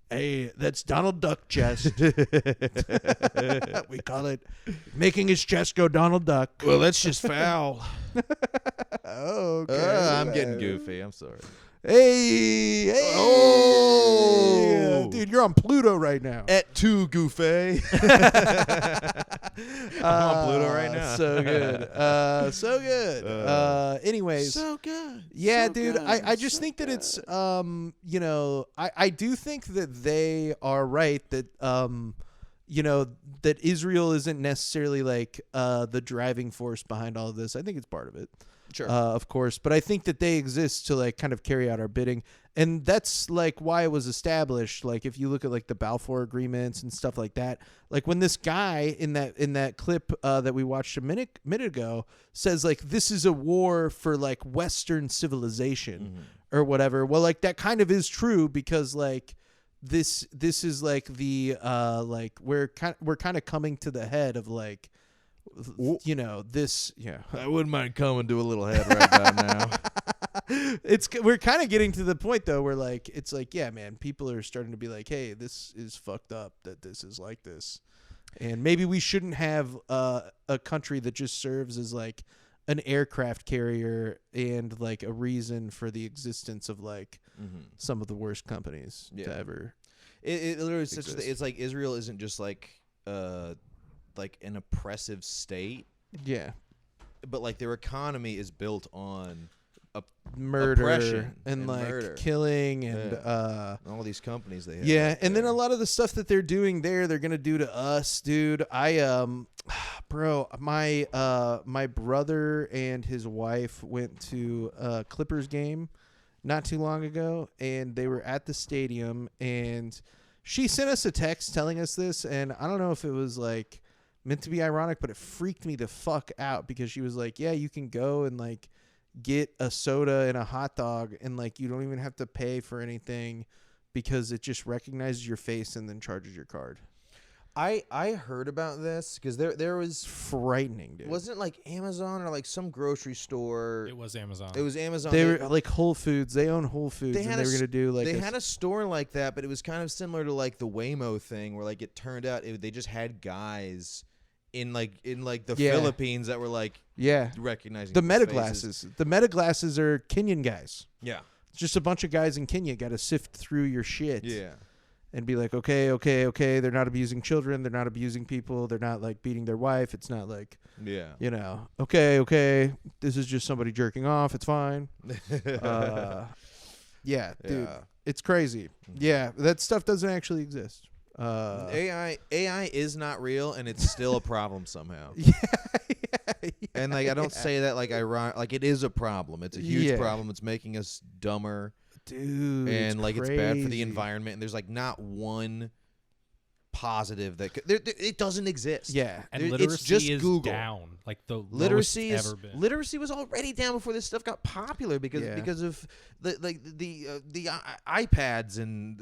Hey, that's Donald Duck chest. We call it making his chest go Donald Duck. Well, that's just foul. Okay. I'm getting goofy. I'm sorry. Hey. Oh, dude, you're on Pluto right now. At 2 goofy. I'm on Pluto right now. So good. So good. Anyways. So good. Yeah, so dude. good. I just think that it's you know, I do think that they are right that you know, that Israel isn't necessarily like the driving force behind all of this. I think it's part of it. Sure. Of course. But I think that they exist to like kind of carry out our bidding. And that's like why it was established. Like if you look at like the Balfour agreements and stuff like that, like when this guy in that clip that we watched a minute ago says like this is a war for like Western civilization or whatever. Well, like that kind of is true because like this is like the like we're kind of coming to the head of like, you know, this. Yeah, I wouldn't mind coming to a little head right about now. We're kind of getting to the point though where like it's like, yeah, man, people are starting to be like, hey, this is fucked up that this is like this, and maybe we shouldn't have a country that just serves as like an aircraft carrier and like a reason for the existence of like some of the worst companies to ever. It literally is such. It's like Israel isn't just like an oppressive state. Yeah. But like their economy is built on murder oppression and like murder. Killing and all these companies they have. Yeah, and then a lot of the stuff that they're doing there, they're gonna do to us, dude. Bro, my brother and his wife went to a Clippers game not too long ago, and they were at the stadium, and she sent us a text telling us this, and I don't know if it was like meant to be ironic, but it freaked me the fuck out because she was like, yeah, you can go and like get a soda and a hot dog and like you don't even have to pay for anything because it just recognizes your face and then charges your card. I heard about this because there was frightening, dude. Wasn't it like Amazon or like some grocery store? It was Amazon. It was Amazon. They were like Whole Foods. They own Whole Foods, and they were gonna do like they had a store like that, but it was kind of similar to like the Waymo thing, where like it turned out they just had guys in the Philippines that were like recognizing the meta faces. glasses. The meta glasses are Kenyan guys. Yeah, it's just a bunch of guys in Kenya got to sift through your shit. Yeah. And be like, okay, they're not abusing children, they're not abusing people, they're not like beating their wife. It's not like, you know, okay, this is just somebody jerking off. It's fine. Yeah, dude, it's crazy. Yeah, that stuff doesn't actually exist. AI is not real, and it's still a problem somehow. And like I don't say that like ironic, like it is a problem. It's a huge problem. It's making us dumber. Dude, and like crazy. it's bad for the environment, and there's like not one positive that it doesn't exist. Yeah, and literacy it's just is Google. down, like the literacy lowest ever been. Literacy was already down before this stuff got popular because of the iPads and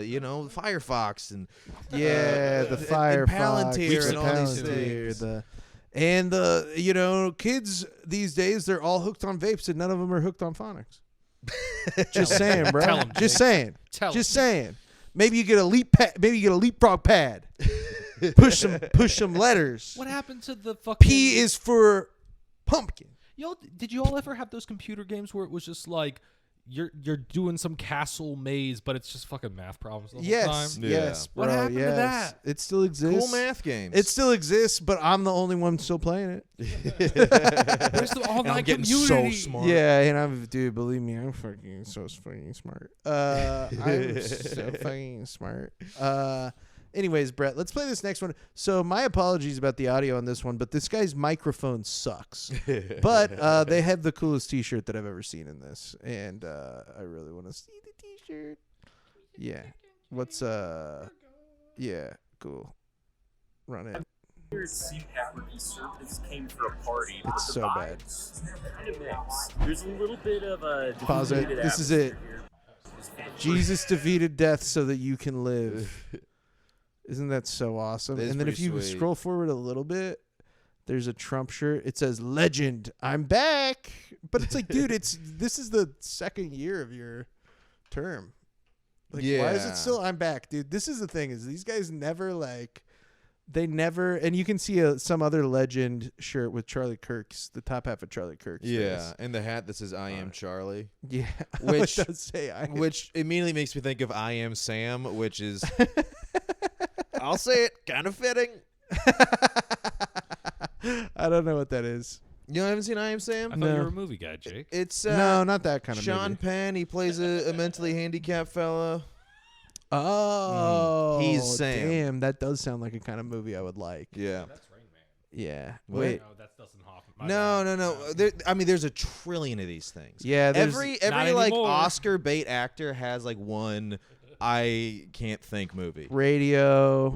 you know Firefox and the Firefox and Palantir and all these things. And you know, kids these days, they're all hooked on vapes and none of them are hooked on phonics. Just saying, bro. Tell 'em, just Jake. saying. Tell just 'em. saying. Maybe you get a leapfrog pad. Push some letters. What happened to the fucking P is for pumpkin. Did you all ever have those computer games where it was just like you're doing some castle maze, but it's just fucking math problems the whole time? Yes, bro. What happened to that? It still exists. Cool math games. It still exists, but I'm the only one still playing it. Where's the online I'm getting community? so smart. Yeah, and dude, believe me, I'm fucking so fucking smart. I'm so fucking smart. Anyways, Brett, let's play this next one. So my apologies about the audio on this one, but this guy's microphone sucks. But they have the coolest T-shirt that I've ever seen in this, and I really want to see the T-shirt. Yeah. What's Yeah, cool. Run it. CPAC would be served as came for a party. But It's the so vibes bad. Kind of mixed. There's a little bit of a Pause it. defeated This is it. atmosphere here. Jesus defeated death so that you can live. Isn't that so awesome? That is And then if pretty you sweet. scroll forward a little bit, there's a Trump shirt. It says "Legend, I'm back." But it's like, dude, this is the second year of your term. Like, why is Yeah. it still "I'm back," dude? This is the thing: is these guys never like. They never, and you can see some other legend shirt with Charlie Kirk's, the top half of Charlie Kirk's. Yeah, face. and the hat that says "I am Charlie." Yeah, which it does say "I am." which immediately makes me think of "I am Sam," which is, I'll say it, kind of fitting. I don't know what that is. You haven't seen "I Am Sam"? I thought you were a movie guy, Jake. It's no, not that kind of Sean movie. Penn. He plays a mentally handicapped fella. Oh, He's Sam. Damn, that does sound like a kind of movie I would like. Yeah. That's Rain Man. Yeah. What? Wait. No, that's Dustin Hoffman. No. I mean, there's a trillion of these things. Yeah, there's- every Not like anymore. Oscar bait actor has like one I can't think movie. Radio.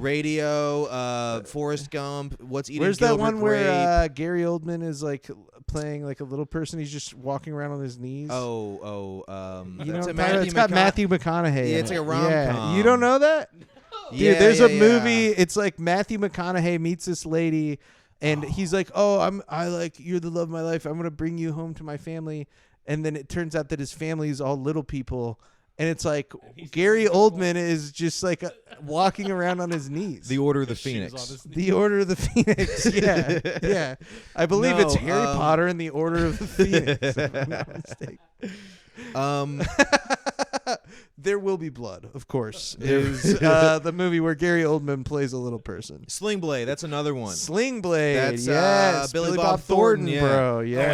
Forrest Gump. What's Eating Where's Gilbert that one Grape? where Gary Oldman is like playing like a little person? He's just walking around on his knees. you know, it's got Matthew McConaughey. Yeah, in it's like it. a rom-com. You don't know that? Dude, Yeah, there's yeah, a movie. It's like Matthew McConaughey meets this lady, and he's like, "Oh, you're the love of my life. I'm gonna bring you home to my family." And then it turns out that his family is all little people, and it's like Gary Oldman is just like walking around on his knees. The Order of the Phoenix. The Order of the Phoenix. Yeah, yeah. I believe it's Harry Potter and the Order of the Phoenix. If I'm not mistaken. There Will Be Blood, of course, is the movie where Gary Oldman plays a little person. Sling Blade, that's another one. Sling Blade, That's yes, Billy Bob Thornton, yeah. bro. Yeah,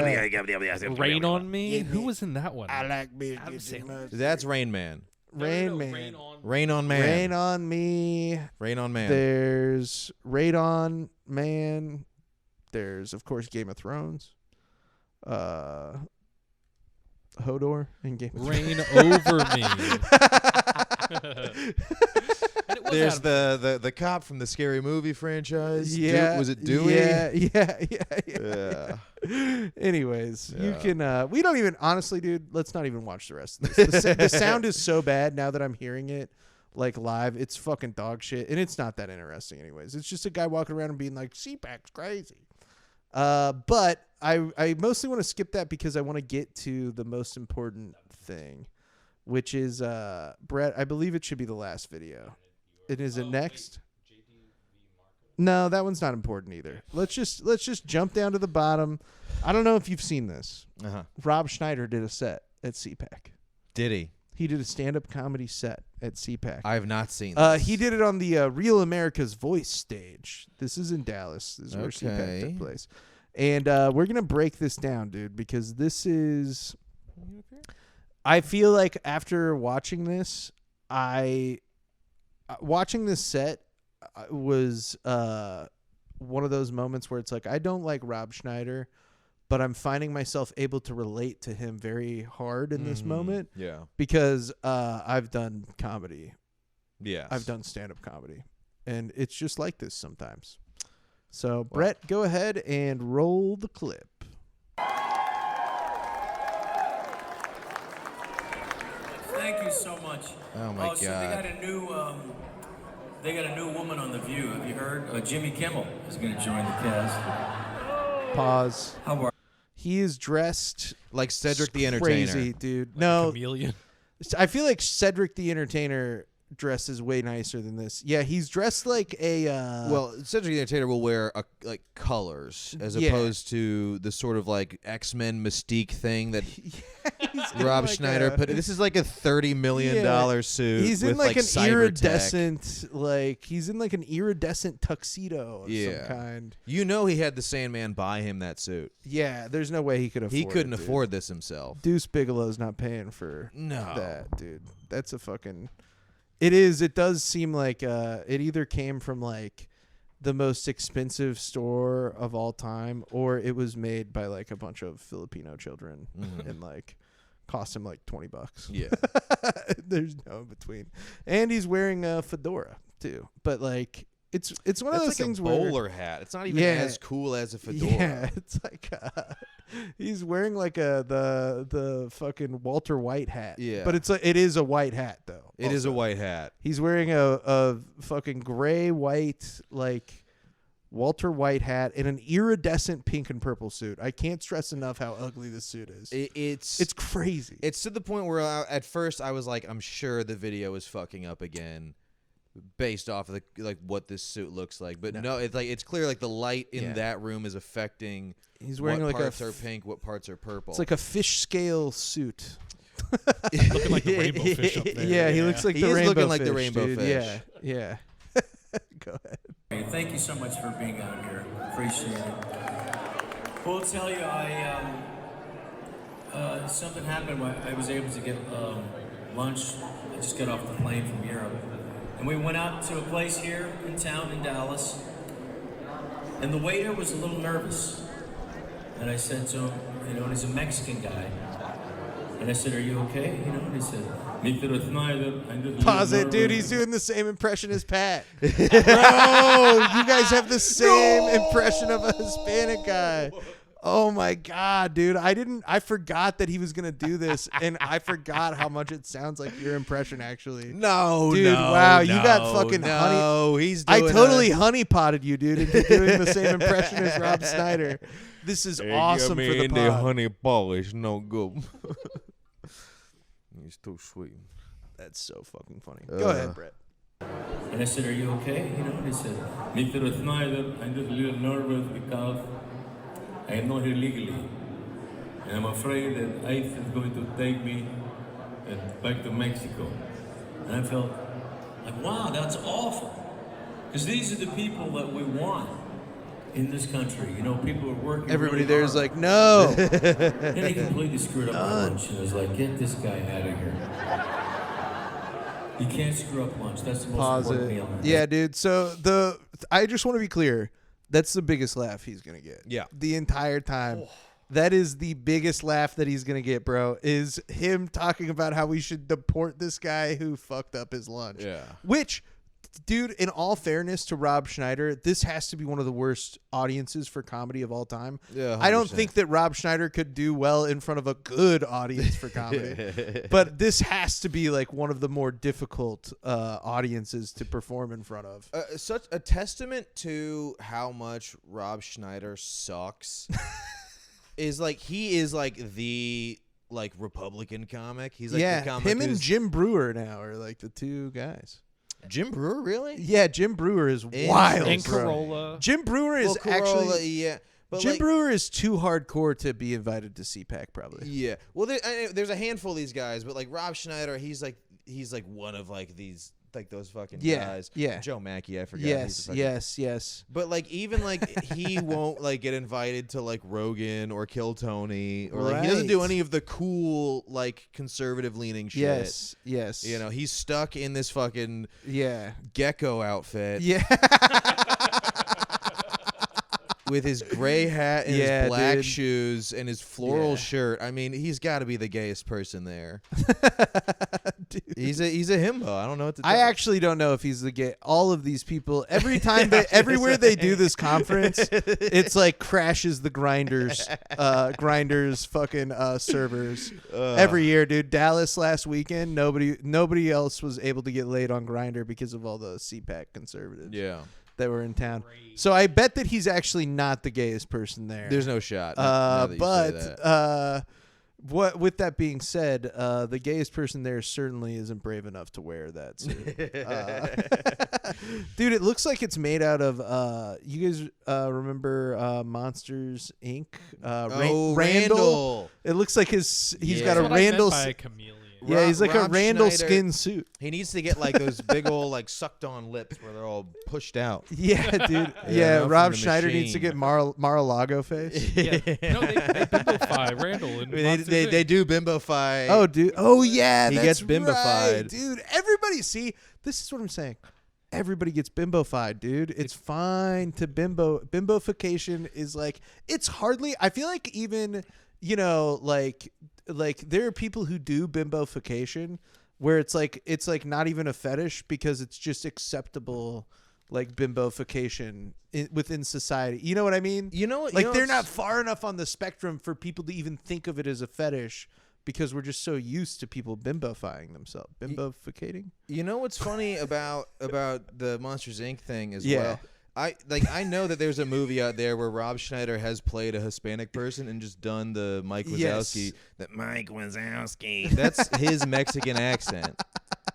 Rain on Me. Who was in that one? I like being Adam Sandler. That's Rain Man. Rain Man. Rain on Man. Rain on Me. Rain on Man. There's Radon Man. There's, of course, Game of Thrones. Hodor in Game of Rain Thrones. over me. There's the cop from the Scary Movie franchise. Yeah, Was it Dewey? Yeah. Anyways, you can. We don't even honestly, dude. Let's not even watch the rest of this. The sound is so bad now that I'm hearing it like live. It's fucking dog shit, and it's not that interesting. Anyways, it's just a guy walking around and being like, "CPAC's crazy." But I mostly want to skip that because I want to get to the most important thing, which is Brett. I believe it should be the last video. Is it next? No, that one's not important either. Let's just jump down to the bottom. I don't know if you've seen this. Rob Schneider did a set at CPAC. Did he? He did a stand-up comedy set at CPAC. I have not seen this. He did it on the Real America's Voice stage. This is in Dallas. This is where CPAC took place. And we're going to break this down, dude, because this is... I feel like after watching this, watching this set was one of those moments where it's like, I don't like Rob Schneider, but I'm finding myself able to relate to him very hard in this moment. Yeah. Because I've done comedy. Yes. I've done stand-up comedy. And it's just like this sometimes. So, Brett, go ahead and roll the clip. Thank you so much. Oh my God. So they got a new woman on The View. Have you heard? Jimmy Kimmel is going to join the cast. Pause. How are He is dressed like Cedric the Entertainer. Crazy, dude. No. Chameleon. I feel like Cedric the Entertainer dresses way nicer than this. Yeah, he's dressed like a. Well, Cedric the Entertainer will wear like colors as opposed to the sort of like X-Men Mystique thing that Rob Schneider put. This is like a $30 million suit. He's with in like an cyber-tech. he's in like an iridescent tuxedo of some kind. You know he had the Sandman buy him that suit. Yeah, there's no way he could afford. He couldn't it, dude. afford this himself. Deuce Bigelow's not paying for No. that, dude. That's a fucking. It is. It does seem like it either came from like the most expensive store of all time, or it was made by like a bunch of Filipino children and like cost him like $20. Yeah. There's no in between. And he's wearing a fedora too. But like it's one of those like things a where bowler hat. It's not even as cool as a fedora. Yeah, it's like he's wearing like the fucking Walter White hat. Yeah. But it is a white hat though. It is a white hat. He's wearing a fucking gray white like Walter White hat and an iridescent pink and purple suit. I can't stress enough how ugly this suit is. It's crazy. It's to the point where at first I was like, I'm sure the video is fucking up again, based off of like what this suit looks like. But no, it's like it's clear like the light in that room is affecting. He's wearing what like parts are pink, what parts are purple. It's like a fish scale suit. Looking like the rainbow fish up there. Yeah, he looks like He the is rainbow looking fish. like the rainbow dude. fish. Yeah. Go ahead. Hey, thank you so much for being out here. Appreciate it. Well, I'll tell you, something happened. I was able to get lunch. I just got off the plane from Europe. And we went out to a place here in town in Dallas. And the waiter was a little nervous. And I said to him, and he's a Mexican guy. And I said, are you okay? And he said, Mr. Schneider, I'm just Pause it, dude. He's doing the same impression as Pat. Bro, you guys have the same impression of a Hispanic guy. Oh my God, dude. I forgot that he was going to do this, and I forgot how much it sounds like your impression, actually. No, dude, no, wow, you got no, fucking no, honey. he's I doing totally honeypotted you, dude, into doing the same impression as Rob Schneider. This is awesome for the pod. honey polish, no good. He's too sweet. That's so fucking funny. Go ahead, Brett. And I said, are you okay? And he said, Mr. Schneider, I'm just a little nervous because I am not here legally. And I'm afraid that ICE is going to take me back to Mexico. And I felt like, wow, that's awful. Because these are the people that we want in this country. People are working. Everybody really there's hard. like, no. Then he completely screwed up my lunch. And I was like, get this guy out of here. You can't screw up lunch. That's the most Pause important it. meal. Yeah, dude. So I just want to be clear. That's the biggest laugh he's gonna get. Yeah. The entire time. That is the biggest laugh that he's gonna get, bro. Is him talking about how we should deport this guy who fucked up his lunch. Yeah. Which, dude, in all fairness to Rob Schneider, this has to be one of the worst audiences for comedy of all time. Yeah, 100%. I don't think that Rob Schneider could do well in front of a good audience for comedy. But this has to be like one of the more difficult audiences to perform in front of. Such a testament to how much Rob Schneider sucks is like he is like the Republican comic. He's like the comic him and Jim Brewer now are like the two guys. Jim Brewer, really? Yeah, Jim Brewer is wild. And bro. Corolla. Jim Brewer is actually yeah. But Jim Brewer is too hardcore to be invited to CPAC, probably. Yeah. Well, there's a handful of these guys, but like Rob Schneider, he's like one of like these those fucking guys. Yeah. Joe Mackey, I forgot. Yes. But like even like he won't like get invited to like Rogan or Kill Tony or like he doesn't do any of the cool like conservative leaning shit. Yes. He's stuck in this fucking gecko outfit. Yeah. With his gray hat and his black shoes and his floral shirt. I mean, he's got to be the gayest person there. He's a himbo. I don't know what to tell I actually don't know if he's the gay. All of these people, everywhere they do this conference, it's like crashes the grinders fucking servers every year, dude. Dallas last weekend, nobody else was able to get laid on Grindr because of all the CPAC conservatives. Yeah. That were in town. So I bet that he's actually not the gayest person there. There's no shot. With that being said, the gayest person there certainly isn't brave enough to wear that suit. Dude, it looks like it's made out of you guys remember Monsters Inc? Randall. It looks like he's got a Randall. Yeah, he's like Rob a Randall Schneider, skin suit. He needs to get like those big old like sucked on lips where they're all pushed out. Yeah, dude. Yeah, Rob Schneider needs to get Mar-a-Lago face. Yeah. No, they bimbofy Randall. And They do bimbofy. Oh, dude. Oh, yeah. He that's gets bimbofied. right, dude. Everybody, see, this is what I'm saying. Everybody gets bimbofied, dude. It's fine to bimbo. Bimbofication is like, it's hardly, I feel like even, you know, like there are people who do bimbofication where it's like not even a fetish because it's just acceptable, like bimbofication within society. You know what I mean? You know what? Like they're not far enough on the spectrum for people to even think of it as a fetish because we're just so used to people bimbofying themselves. Bimboficating? You know what's funny about the Monsters Inc. thing as well? I know that there's a movie out there where Rob Schneider has played a Hispanic person and just done the Mike Wazowski. Yes. That Mike Wazowski. That's his Mexican accent.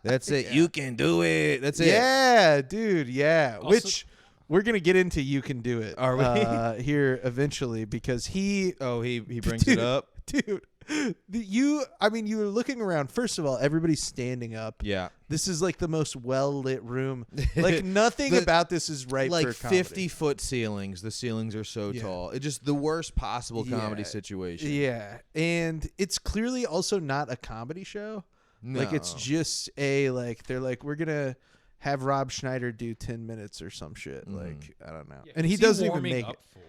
That's it. You can do it. That's it. Yeah, dude. Yeah. Also, which we're gonna get into. You can do it. Are we here eventually? Because he brings it up, dude. You were looking around. First of all, everybody's standing up. Yeah. This is like the most well-lit room. Like nothing about this is right like for comedy. 50-foot ceilings. The ceilings are so tall. It's just the worst possible comedy situation. Yeah. And it's clearly also not a comedy show. No. Like it's just they're like, we're going to have Rob Schneider do 10 minutes or some shit. Like, I don't know. Yeah, and he doesn't even warming make up it. for?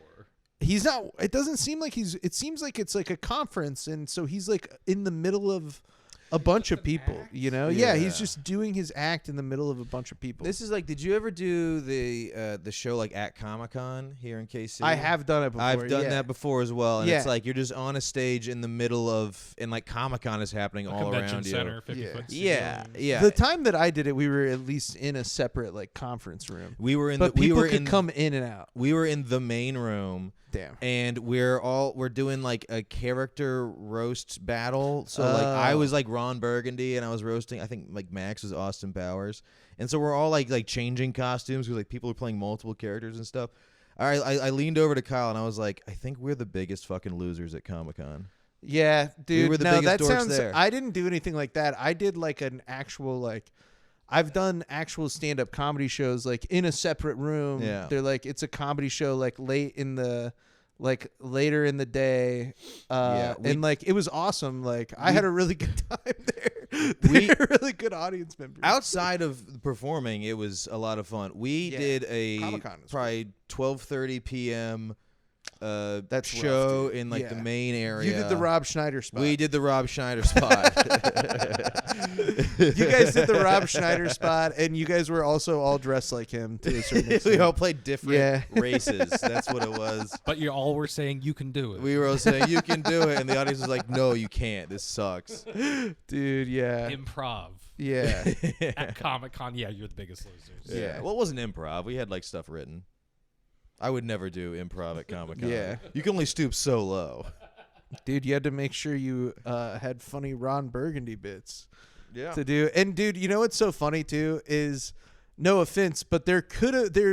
He's not. It doesn't seem like it seems like it's like a conference, and so he's like in the middle of a bunch of people. You know? Yeah, he's just doing his act in the middle of a bunch of people. This is like, did you ever do the show like at Comic-Con here in KC? I have done it before. I've done that before as well, and Yeah. it's like you're just on a stage in the middle of, and like Comic-Con is happening all around you. Center, 50-foot Yeah, yeah. The time that I did it, we were at least in a separate like conference room. We were in but the, people we were could in, come in and out. We were in the main room. Damn. And we're doing like a character roast battle. So like I was like Ron Burgundy and I was roasting, I think like Max was Austin Powers. And so we're all like changing costumes because like people are playing multiple characters and stuff. All right, I leaned over to Kyle and I was like, I think we're the biggest fucking losers at Comic-Con. Yeah, dude. We were the no, biggest that dorks sounds. there. I didn't do anything like that. I did like an actual like. I've done actual stand-up comedy shows like in a separate room. Yeah. They're like it's a comedy show like later in the day. And like it was awesome. Like I had a really good time there. They were really good audience members. Outside of performing, it was a lot of fun. We did a Comic-Con is probably 12:30 p.m. That's show rough, dude. in like the main area. You did the Rob Schneider spot. We did the Rob Schneider spot. You guys did the Rob Schneider spot, and you guys were also all dressed like him to a certain extent. We all played different races. That's what it was. But you all were saying you can do it. We were all saying you can do it, and the audience was like, "No, you can't. This sucks." Dude, yeah. Improv. Yeah. At Comic-Con, yeah, you're the biggest losers. Yeah. Well, it wasn't improv. We had like stuff written. I would never do improv at Comic-Con. Yeah. You can only stoop so low. Dude, you had to make sure you had funny Ron Burgundy bits Yeah. to do. And dude, you know what's so funny too is, no offense, but there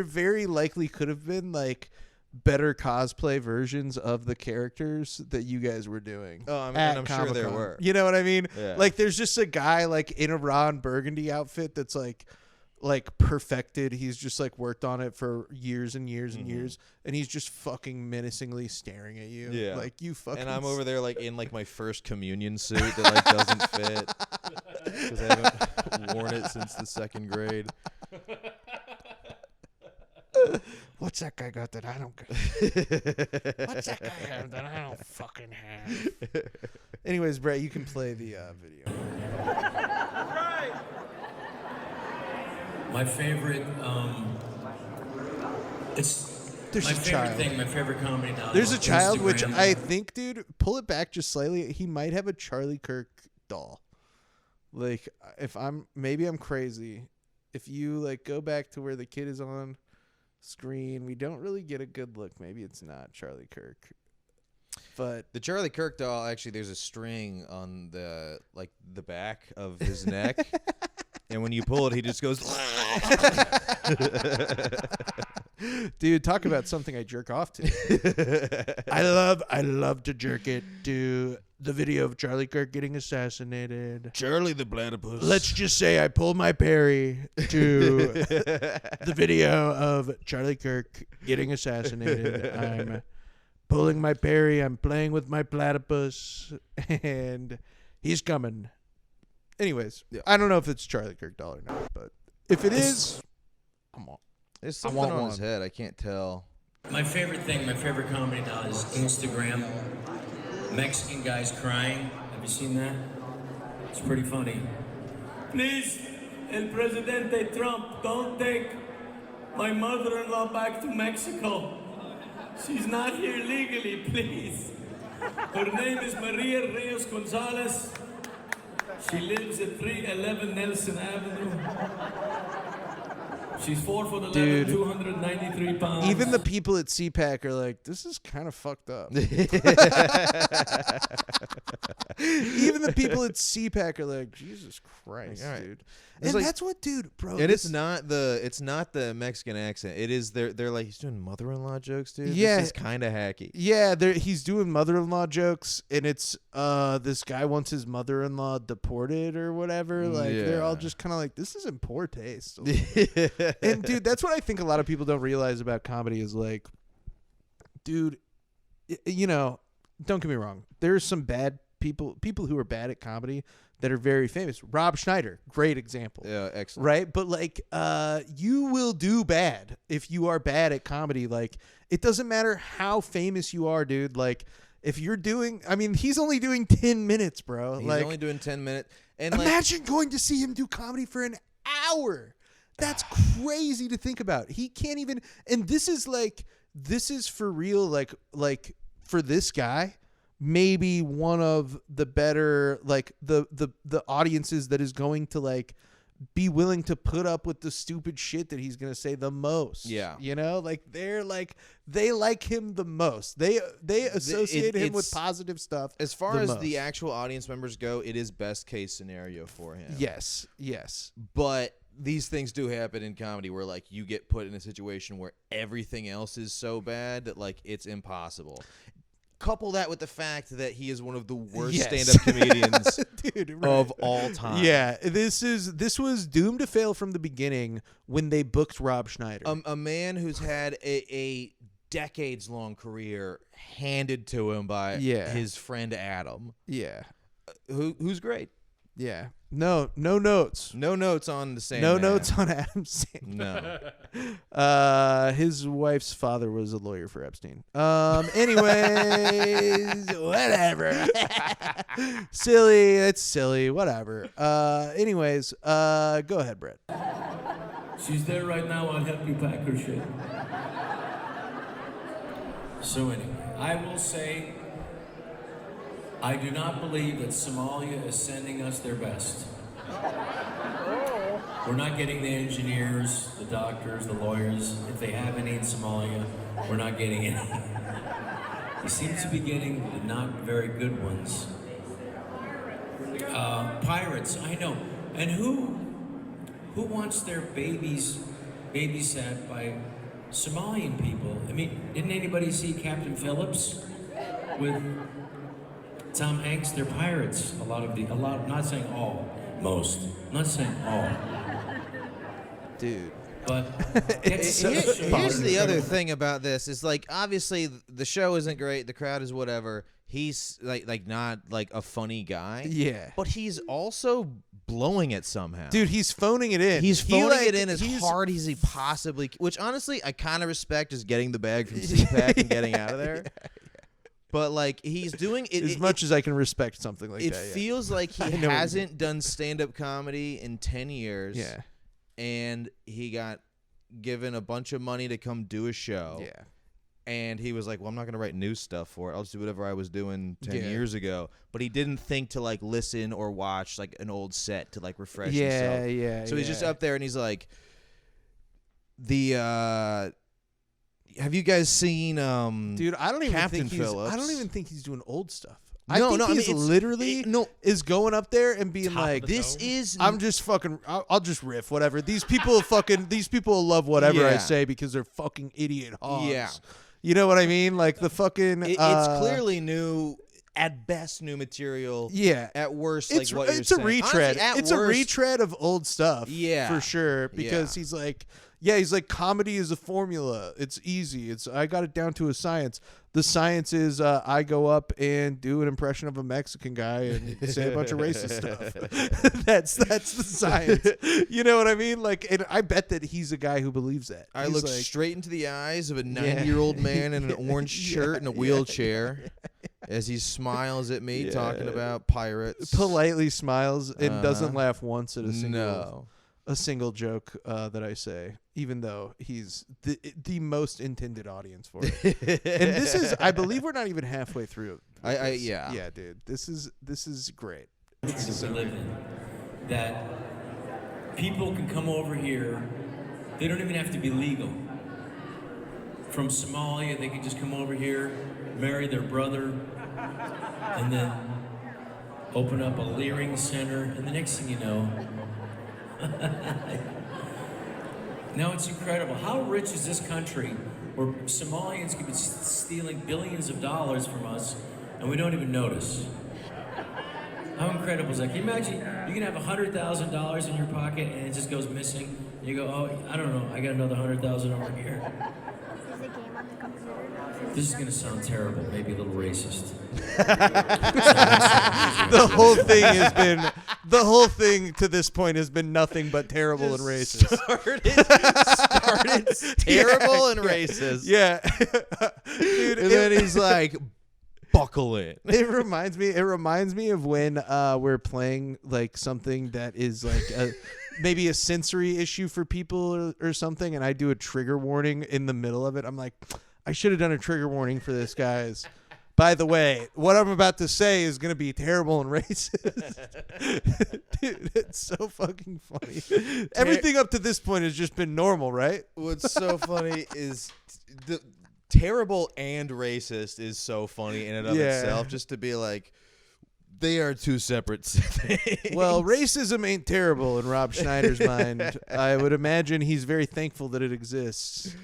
very likely could have been like better cosplay versions of the characters that you guys were doing. Oh, I mean, at I'm sure there Comic-Con. were. You know what I mean? Yeah. Like there's just a guy like in a Ron Burgundy outfit that's like perfected. He's just like worked on it for years and years and years, and he's just fucking menacingly staring at you. Yeah. Like you fucking. And I'm over there like in like my first communion suit that like doesn't fit because I haven't worn it since the second grade. What's that guy got that I don't got? What's that guy have that I don't fucking have? Anyways, Brett, you can play the video. My favorite, There's my a favorite child. thing, my favorite comedy now. There's on a child, which Instagram. I think, dude, pull it back just slightly. He might have a Charlie Kirk doll. Like, maybe I'm crazy. If you like go back to where the kid is on screen, we don't really get a good look. Maybe it's not Charlie Kirk. But the Charlie Kirk doll, actually, there's a string on the back of his neck, and when you pull it, he just goes. Dude, talk about something I jerk off to. I love to jerk it to the video of Charlie Kirk getting assassinated. Charlie the platypus. Let's just say I pulled my Perry to the video of Charlie Kirk getting assassinated. I'm pulling my Perry. I'm playing with my platypus, and he's coming. Anyways, I don't know if it's Charlie Kirk doll or not, but if it is, come on. There's something on his head. I can't tell. My favorite comedy now is Instagram. Mexican guys crying. Have you seen that? It's pretty funny. Please, El Presidente Trump, don't take my mother-in-law back to Mexico. She's not here legally, please. Her name is Maria Rios Gonzalez. She lives at 311 Nelson Avenue. She's 4'11", Dude, 293 pounds. Even the people at CPAC are like, this is kind of fucked up. Even the people at CPAC are like, Jesus Christ, Right. dude. It's And like- that's what, dude, bro. And this- it's not the Mexican accent. It is they're like, he's doing mother-in-law jokes, dude. Yeah. This is kind of hacky. Yeah, he's doing mother-in-law jokes, and it's this guy wants his mother-in-law deported or whatever. Like they're all Yeah. just kind of like, this is in poor taste. And dude, that's what I think a lot of people don't realize about comedy is like, dude, you know, don't get me wrong. There's some bad people who are bad at comedy that are very famous. Rob Schneider, great example. Yeah, excellent. Right? But like you will do bad if you are bad at comedy. Like it doesn't matter how famous you are, dude. Like if you're doing, I mean, he's only doing 10 minutes, bro. He's like only doing 10 minutes. And imagine going to see him do comedy for an hour. That's crazy to think about. He can't even, and this is for real, like for this guy, maybe one of the better, like the audiences that is going to like be willing to put up with the stupid shit that he's gonna say the most. Yeah. You know, like they like him the most. They associate him with positive stuff. As far the as most. the actual audience members go, it is best case scenario for him. Yes. But these things do happen in comedy where like you get put in a situation where everything else is so bad that like it's impossible. Couple that with the fact that he is one of the worst stand-up comedians Dude, of all time. Yeah, this was doomed to fail from the beginning when they booked Rob Schneider. A man who's had a decades-long career handed to him by his friend Adam. Yeah. Who's great. Yeah. No notes. No notes on the same. No notes on Adam Sandler. No. His wife's father was a lawyer for Epstein. Anyways, whatever. Silly. That's silly. Whatever. Anyways, go ahead, Brett. She's there right now. I'll help you pack her shit. So anyway, I will say I do not believe that Somalia is sending us their best. We're not getting the engineers, the doctors, the lawyers. If they have any in Somalia, we're not getting any. He seems to be getting the not very good ones. Pirates, I know. And who wants their babies babysat by Somalian people? I mean, didn't anybody see Captain Phillips with Tom Hanks? They're pirates. A lot, not saying all, most. Not saying all. Dude. But Here's the other thing about this is like obviously the show isn't great, the crowd is whatever. He's like not like a funny guy. Yeah. But he's also blowing it somehow. Dude, he's phoning it in. He's phoning it in as hard as he possibly can, which honestly I kind of respect, is getting the bag from CPAC and getting out of there. But like he's doing it as much as I can respect something like that. It feels like he hasn't done stand-up comedy in 10 years. Yeah. And he got given a bunch of money to come do a show. Yeah. And he was like, well, I'm not going to write new stuff for it. I'll just do whatever I was doing 10 Yeah. years ago. But he didn't think to like listen or watch like an old set to like refresh himself. Yeah. So he's just up there and he's like, Have you guys seen Dude, I don't even Captain think Phillips? I don't even think he's doing old stuff. No, I think it's literally is going up there and being like, this is. I'm just fucking. I'll just riff whatever. These people will love whatever I Yeah. say because they're fucking idiot hogs. Yeah. You know what I mean? Like the fucking. It's clearly new. At best, new material. Yeah. At worst, It's like what you're it's a saying. retread. Honestly, It's a retread of old stuff. Yeah. For sure. Because he's like, he's like, comedy is a formula. It's easy. I got it down to a science. The science is I go up and do an impression of a Mexican guy and say a bunch of racist stuff. That's the science. You know what I mean? Like, and I bet that he's a guy who believes that. I He's look like, straight into the eyes of a 90-year-old man in an orange shirt and a wheelchair as he smiles at me talking about pirates. politely smiles and doesn't laugh once at a No. single joke that I say, even though he's the most intended audience for it. And this is, I believe, we're not even halfway through. Yeah, dude. This is great. This is living that people can come over here. They don't even have to be legal. From Somalia, they can just come over here, marry their brother, and then open up a Leering Center. And the next thing you know, now it's incredible. How rich is this country where Somalians could be stealing billions of dollars from us and we don't even notice? How incredible is that? Can you imagine you can have $100,000 in your pocket and it just goes missing? You go, oh, I don't know, I got another 100,000 over here. This is gonna sound terrible, maybe a little racist. The whole thing to this point has been nothing but terrible and racist. Started terrible and racist. Yeah. Dude, And then he's like, buckle in. It reminds me of when we're playing like something that is like maybe a sensory issue for people or something, and I do a trigger warning in the middle of it. I'm like, I should have done a trigger warning for this, guys. By the way, what I'm about to say is going to be terrible and racist. Dude, it's so fucking funny. Everything up to this point has just been normal, right? What's so funny is the terrible and racist is so funny in and of itself. Just to be like, they are two separate things. Well, racism ain't terrible in Rob Schneider's mind. I would imagine he's very thankful that it exists.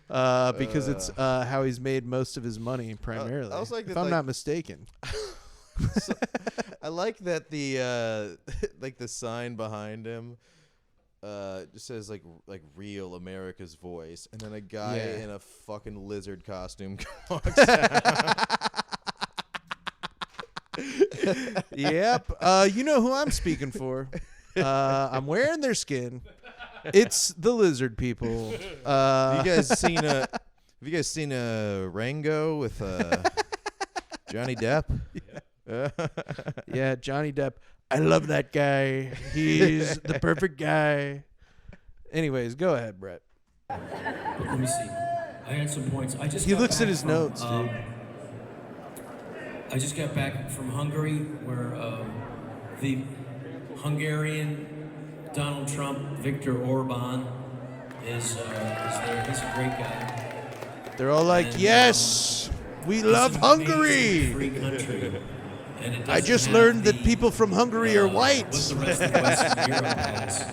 Because it's how he's made most of his money primarily. I was like if I'm not mistaken. So, I like that the like the sign behind him just says like real America's voice, and then a guy in a fucking lizard costume walks out. Yep. You know who I'm speaking for. I'm wearing their skin. It's the lizard people. Have you guys seen Rango with Johnny Depp? Yeah, Johnny Depp. I love that guy. He's the perfect guy. Anyways, go ahead, Brett. Let me see. I had some points. He looks at his notes, dude. I just got back from Hungary, where the Hungarian Donald Trump, Viktor Orban, is there. He's a great guy. They're all like, yes, we love Hungary. Free country. And it I doesn't just have learned the, that people from Hungary are white. What the rest of Western Europe has.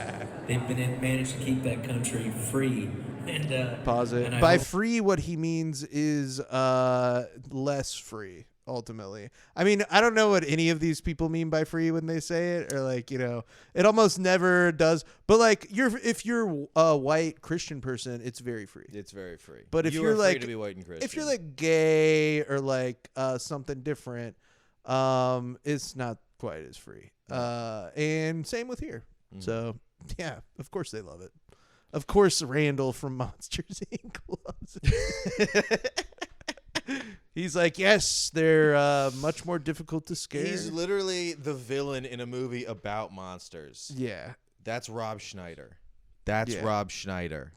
They've managed to keep that country free. And Pause it. and I By hope- free, what he means is less free. Ultimately, I mean, I don't know what any of these people mean by free when they say it, or like, you know, it almost never does. But like, if you're a white Christian person, it's very free. It's very free. But if You you're are free like, to be white and Christian. if you're like gay or like something different, it's not quite as free. And same with here. So yeah, of course they love it. Of course, Randall from Monsters Inc. loves it. He's like, yes, they're much more difficult to scare. He's literally the villain in a movie about monsters. Yeah. That's Rob Schneider. That's Yeah. Rob Schneider.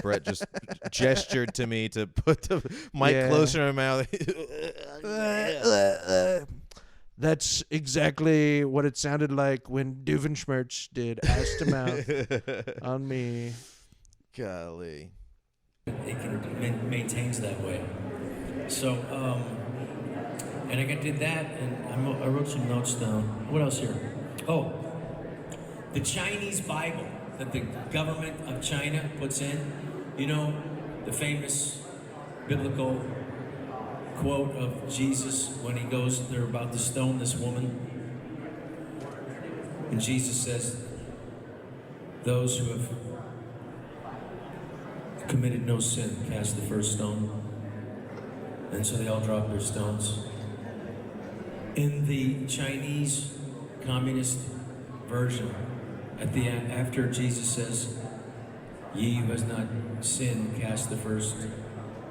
Brett just gestured to me to put the mic closer to my mouth. That's exactly what it sounded like when Doofenshmirtz did ass to mouth on me. Golly. it maintains that way. So, and I did that, and I wrote some notes down. What else here? Oh, the Chinese Bible that the government of China puts in. You know, the famous biblical quote of Jesus when he goes, they're about to stone this woman. And Jesus says, those who have committed no sin cast the first stone. And so they all drop their stones. In the Chinese communist version, after Jesus says, ye who has not sinned cast the first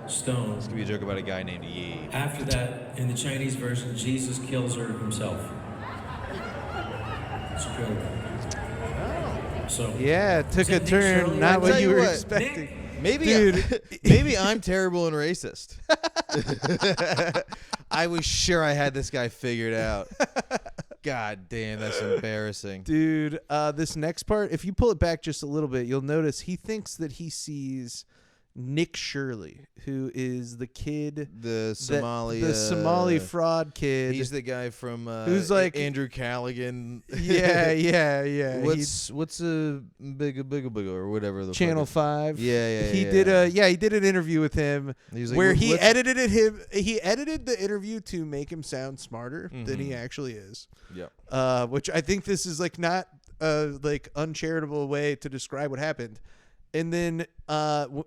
stone. This could be a joke about a guy named Yi. After that, in the Chinese version, Jesus kills her himself. It's a joke. So yeah, it took a turn, not what you were expecting. Maybe, dude. Maybe I'm terrible and racist. I was sure I had this guy figured out. God damn, that's embarrassing. Dude, this next part, if you pull it back just a little bit, you'll notice he thinks that he sees Nick Shirley, who is the kid, the Somali fraud kid. He's the guy from who's like Andrew Callaghan. Yeah. What's a big or whatever the Channel 5. He did an interview with him where he edited the interview to make him sound smarter than he actually is. Yeah. Which I think this is like not a like uncharitable way to describe what happened. And then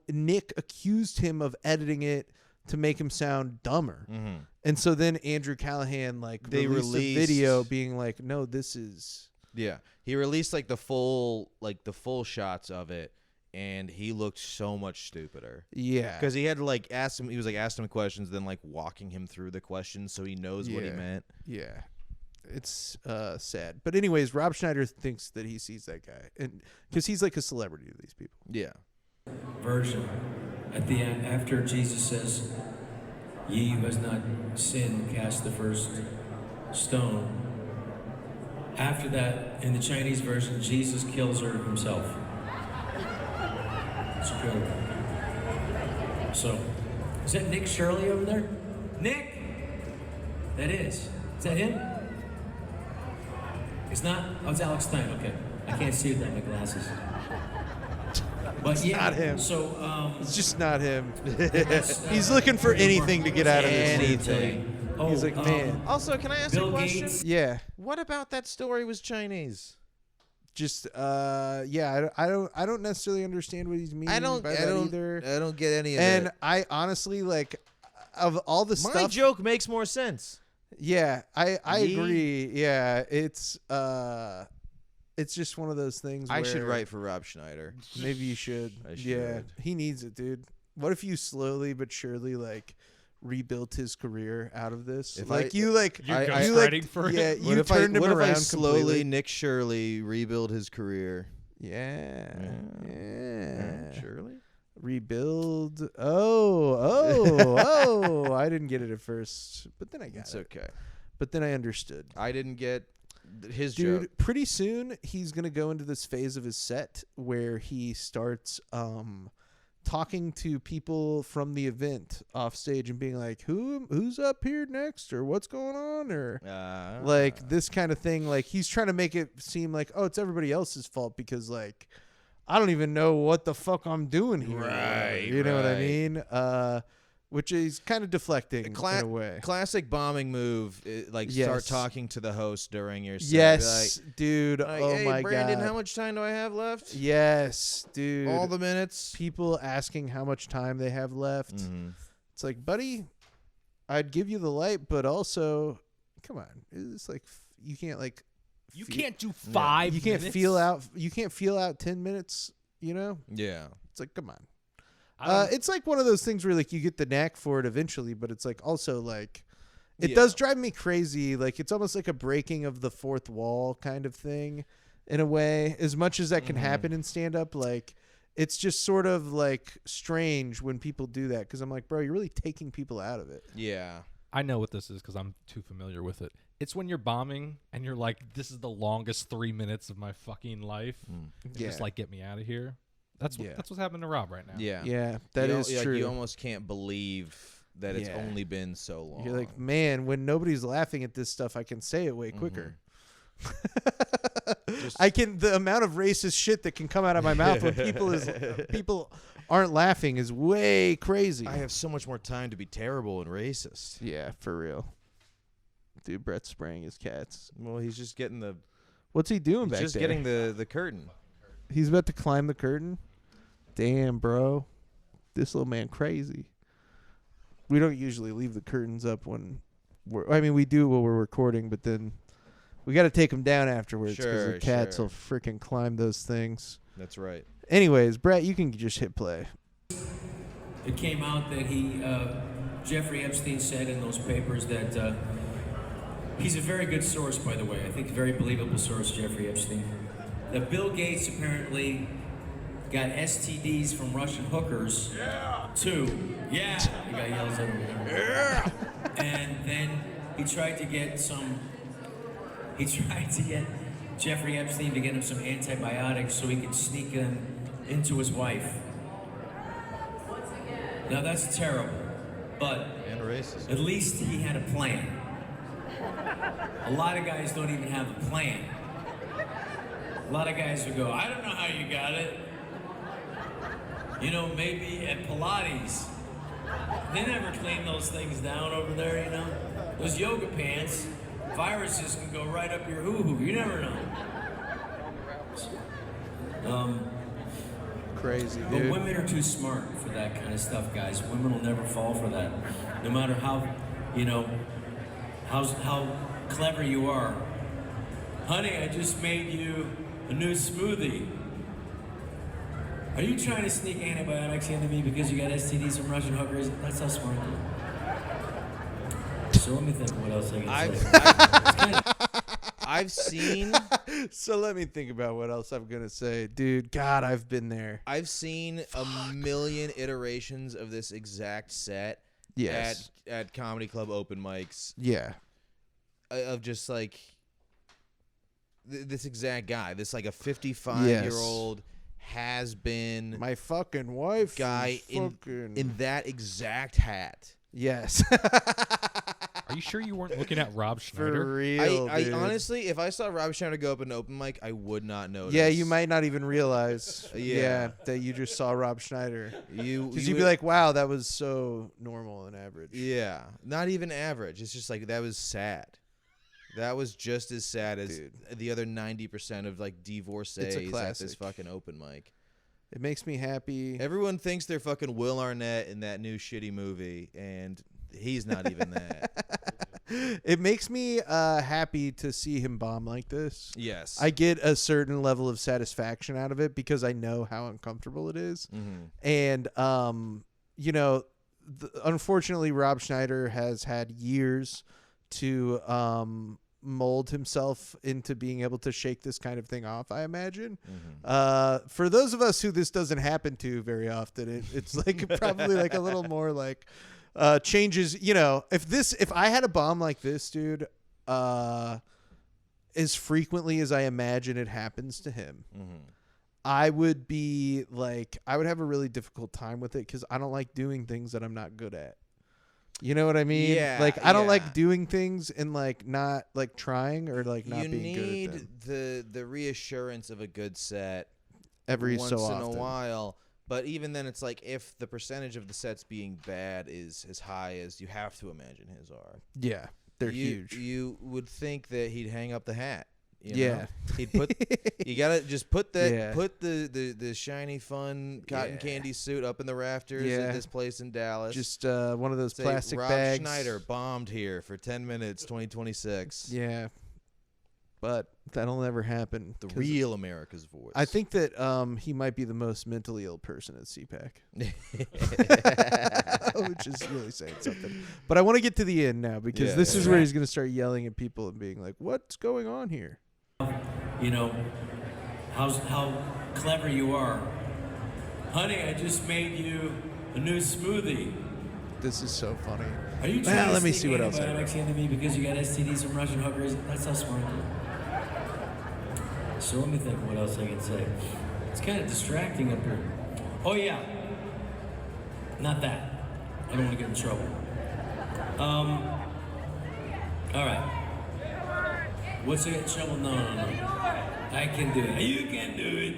Nick accused him of editing it to make him sound dumber. And so then Andrew Callahan they released a video being like, no, this is... Yeah. He released like the full shots of it, and he looked so much stupider. Yeah. Because he had to like ask him, he was like asking him questions, then like walking him through the questions so he knows what he meant. Yeah. It's sad. But anyways, Rob Schneider thinks that he sees that guy, and because he's like a celebrity to these people. Yeah. Version at the end, after Jesus says, ye who has not sinned cast the first stone. After that, in the Chinese version, Jesus kills her himself. It's a joke. So, is that Nick Shirley over there? Nick! That is. Is that him? It's not? Oh, it's Alex Stein. Okay. I can't see without my glasses. But It's yeah, not him. So, it's just not him. He's looking for anything to get out of this. Anything. He's like, man. Also, can I ask a question? Yeah. What about that story was Chinese? Just I don't necessarily understand what he's meaning by that either. I don't get any of it. And I honestly like of all the My stuff. joke makes more sense. Yeah, I agree. Yeah, it's just one of those things. I where should write for Rob Schneider. Maybe you should. I should. Yeah, he needs it, dude. What if you slowly but surely like rebuilt his career out of this? If you turned him what around if I slowly completely? Nick Shirley rebuild his career? Yeah. Shirley? Rebuild. Oh, I didn't get it at first, but then I got it. It's okay. But then I understood. I didn't get his Dude, joke. pretty soon he's going to go into this phase of his set where he starts talking to people from the event off stage and being like, who's up here next, or what's going on, or like this kind of thing. Like he's trying to make it seem like, oh, it's everybody else's fault because like I don't even know what the fuck I'm doing here. Right, you know what I right. mean? Which is kind of deflecting in a way. Classic bombing move. Start Yes. talking to the host during your set. Yes, Be like, dude. Oh hey, my Brandon, god. how much time do I have left? Yes, dude. All the minutes. People asking how much time they have left. Mhm. It's like, buddy, I'd give you the light, but also, come on. It's like you can't like. You can't do 5 You can't minutes? feel out. You can't feel out 10 minutes. You know. Yeah. It's like, come on. It's like one of those things where like you get the knack for it eventually, but it's like also like it does drive me crazy. Like it's almost like a breaking of the fourth wall kind of thing in a way. As much as that can happen in stand up, like it's just sort of like strange when people do that because I'm like, bro, you're really taking people out of it. Yeah. I know what this is because I'm too familiar with it. It's when you're bombing and you're like, this is the longest 3 minutes of my fucking life. Yeah. Just like, get me out of here. That's what's happening to Rob right now. Yeah. Yeah, that is true. You almost can't believe that it's only been so long. You're like, man, when nobody's laughing at this stuff, I can say it way quicker. The amount of racist shit that can come out of my mouth when people aren't laughing is way crazy. I have so much more time to be terrible and racist. Yeah, for real. Dude, Brett's spraying his cats. Well, he's just getting the... What's he doing back there? Just getting the curtain. He's about to climb the curtain? Damn, bro. This little man crazy. We don't usually leave the curtains up when we do when we're recording, but then we got to take them down afterwards because the cats will freaking climb those things. That's right. Anyways, Brett, you can just hit play. It came out that Jeffrey Epstein said in those papers that he's a very good source, by the way. I think a very believable source, Jeffrey Epstein. That Bill Gates apparently got STDs from Russian hookers. Too. Yeah. The guy yells at him. Yeah. And then he tried to get Jeffrey Epstein to get him some antibiotics so he could sneak them into his wife. Now that's terrible, but and racist. At least he had a plan. A lot of guys don't even have a plan. A lot of guys would go, I don't know how you got it. You know, maybe at Pilates. They never clean those things down over there, you know? Those yoga pants, viruses can go right up your hoo-hoo. You never know. Crazy, but dude. women are too smart for that kind of stuff, guys. Women will never fall for that. No matter how, how clever you are. Honey, I just made you a new smoothie. Are you trying to sneak antibiotics into me because you got STDs from Russian hookers? That's how smart you are. So let me think what else I can say. I've seen... So let me think about what else I'm going to say. Dude, God, I've been there. I've seen a million iterations of this exact set at comedy club open mics. Yeah. Of just like... this exact guy. This like a 55-year-old... has been my fucking wife guy in that exact hat. Yes. Are you sure you weren't looking at Rob Schneider? For real, I honestly, if I saw Rob Schneider go up an open mic, I would not notice. Yeah, you might not even realize. That you just saw Rob Schneider. Because you'd be like, "Wow, that was so normal and average." Yeah, not even average. It's just like that was sad. That was just as sad as the other 90% of like divorcees at this fucking open mic. It makes me happy. Everyone thinks they're fucking Will Arnett in that new shitty movie, and he's not even that. It makes me happy to see him bomb like this. Yes. I get a certain level of satisfaction out of it because I know how uncomfortable it is. And, unfortunately, Rob Schneider has had years to mold himself into being able to shake this kind of thing off, I imagine. For those of us who this doesn't happen to very often, it's like probably like a little more like changes. If I had a bomb like this, dude, as frequently as I imagine it happens to him, I would be like, I would have a really difficult time with it because I don't like doing things that I'm not good at. You know what I mean? Yeah. Like I don't like doing things and like not like trying or like not being good at them. You need the reassurance of a good set every once so in often. a while. But even then, it's like if the percentage of the sets being bad is as high as you have to imagine his are. Yeah, they're huge. You would think that he'd hang up the hat. You know? He'd put. You gotta just put that. Put the shiny, fun cotton candy suit up in the rafters at this place in Dallas. Just one of those plastic Rob bags. Schneider bombed here for 10 minutes, 2026. Yeah, but that'll never happen. The real America's voice. I think that he might be the most mentally ill person at CPAC, which is really saying something. But I want to get to the end now because this is where he's going to start yelling at people and being like, "What's going on here?" How clever you are. Honey, I just made you a new smoothie. This is so funny. Are you trying to let me sneak see what else I antibiotics into me because you got STDs from Russian hookers? That's how smart you are. So let me think what else I can say. It's kind of distracting up here. Oh, yeah. Not that. I don't want to get in trouble. All right. What's to get in trouble? No. I can do it. You can do it.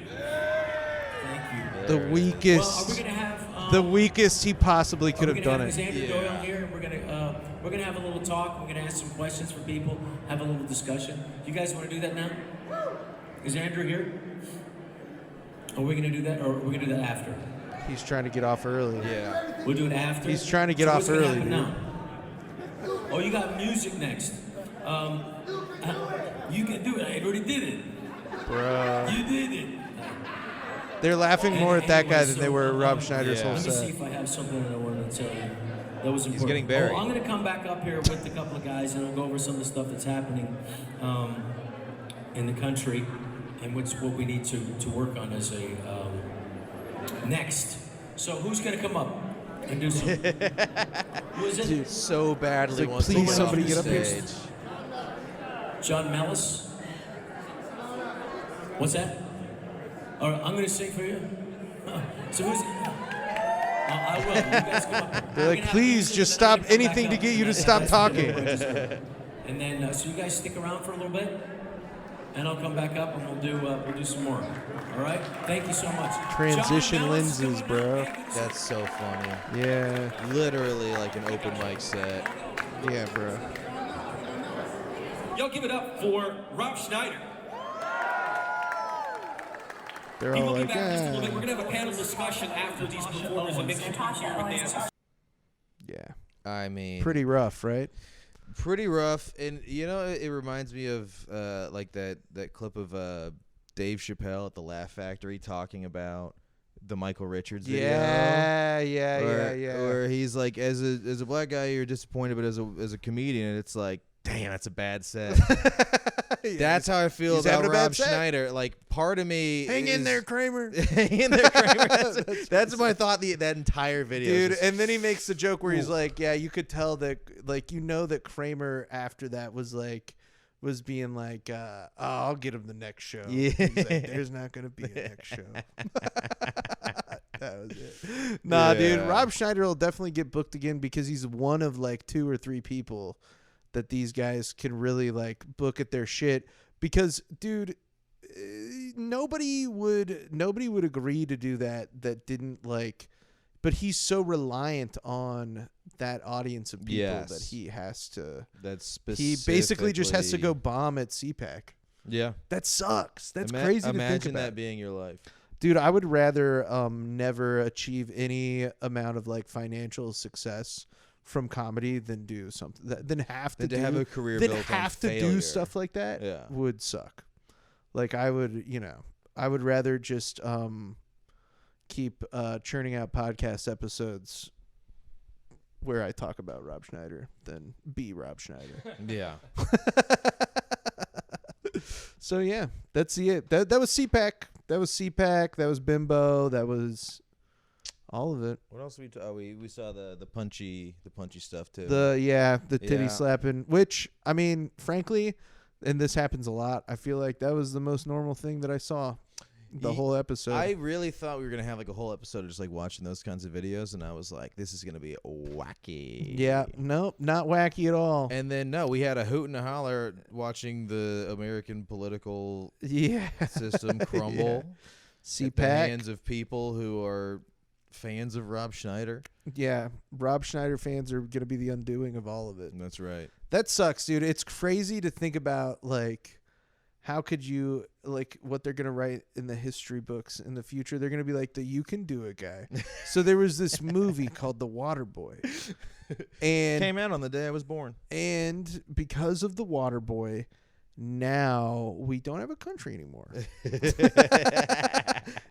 Thank you. The weakest. Well, are we gonna have the weakest he possibly could have done it. Andrew Doyle here. We're gonna have a little talk. We're gonna ask some questions for people. Have a little discussion. You guys want to do that now? Is Andrew here? Are we gonna do that, or are we gonna do that after? He's trying to get off early. Yeah. We'll do it after. He's trying to get off what's gonna early, happen dude. now? Oh, you got music next. You can do it. I already did it. Bro. You did it. They're laughing more at that guy than they were at Rob Yeah. Schneider's whole Let me see set. if I have something that I wanted to tell you. That was important. He's getting buried. Oh, I'm going to come back up here with a couple of guys and I'll go over some of the stuff that's happening in the country and what we need to work on as a next. So who's going to come up and do some? Who is it? Dude, so badly wants please to somebody get get up here. stage. John Mellis. What's that? All right, I'm going to sing for you. So who's it? I will. You guys come up. They're like, please just stop anything to get you to stop talking. And then, so you guys stick around for a little bit, and I'll come back up and we'll do some more. All right? Thank you so much. Transition lenses, bro. That's so funny. Yeah. Literally like an open mic set. Yeah, bro. Y'all give it up for Rob Schneider. They're He all will be like, back in just a little bit. ah. We're going to have a panel discussion after these performers and make sure you hear what they have to say. Yeah. I mean, Pretty rough, right? pretty rough. And you know, it reminds me of like that clip of Dave Chappelle at the Laugh Factory talking about the Michael Richards video. Yeah. Where he's like, as a black guy, you're disappointed, but as a comedian, it's like, damn, that's a bad set. That's how I feel about Rob Schneider. Like, part of me Hang in there, Kramer. Hang in there, Kramer. That's my thought. That entire video, Dude, just, and then he makes the joke where he's like, yeah, you could tell that, like, that Kramer after that was being like, oh, I'll get him the next show. Yeah. He's like, there's not going to be a next show. That was it. Nah, dude, Rob Schneider will definitely get booked again because he's one of like 2 or 3 people that these guys can really like book at their shit. Because, dude, nobody would agree to do that didn't like. But he's so reliant on that audience of people that he has to. He basically just has to go bomb at CPAC. Yeah, that sucks. That's crazy to think about. Imagine that being your life, dude. I would rather never achieve any amount of like financial success from comedy than do something than have a career built on have to failure. do stuff like that. Yeah, would suck. Like I would rather just keep churning out podcast episodes where I talk about Rob Schneider than be Rob Schneider. Yeah. So yeah, that's it. That was CPAC. That was CPAC. That was Bimbo. That was all of it. What else we saw the punchy stuff too. The titty slapping, which I mean, frankly, and this happens a lot. I feel like that was the most normal thing that I saw the whole episode. I really thought we were gonna have like a whole episode of just like watching those kinds of videos, and I was like, this is gonna be wacky. Yeah, nope, not wacky at all. And then we had a hoot and a holler watching the American political system crumble. CPAC. At the hands of people who are fans of Rob Schneider. Yeah, Rob Schneider fans are gonna be the undoing of all of it. That's right. That sucks, dude. It's crazy to think about, like, how could you, like, what they're going to write in the history books in the future. They're going to be like, you can do it guy. So there was this movie called The Water Boy. And came out on the day I was born. And because of The Water Boy, now we don't have a country anymore.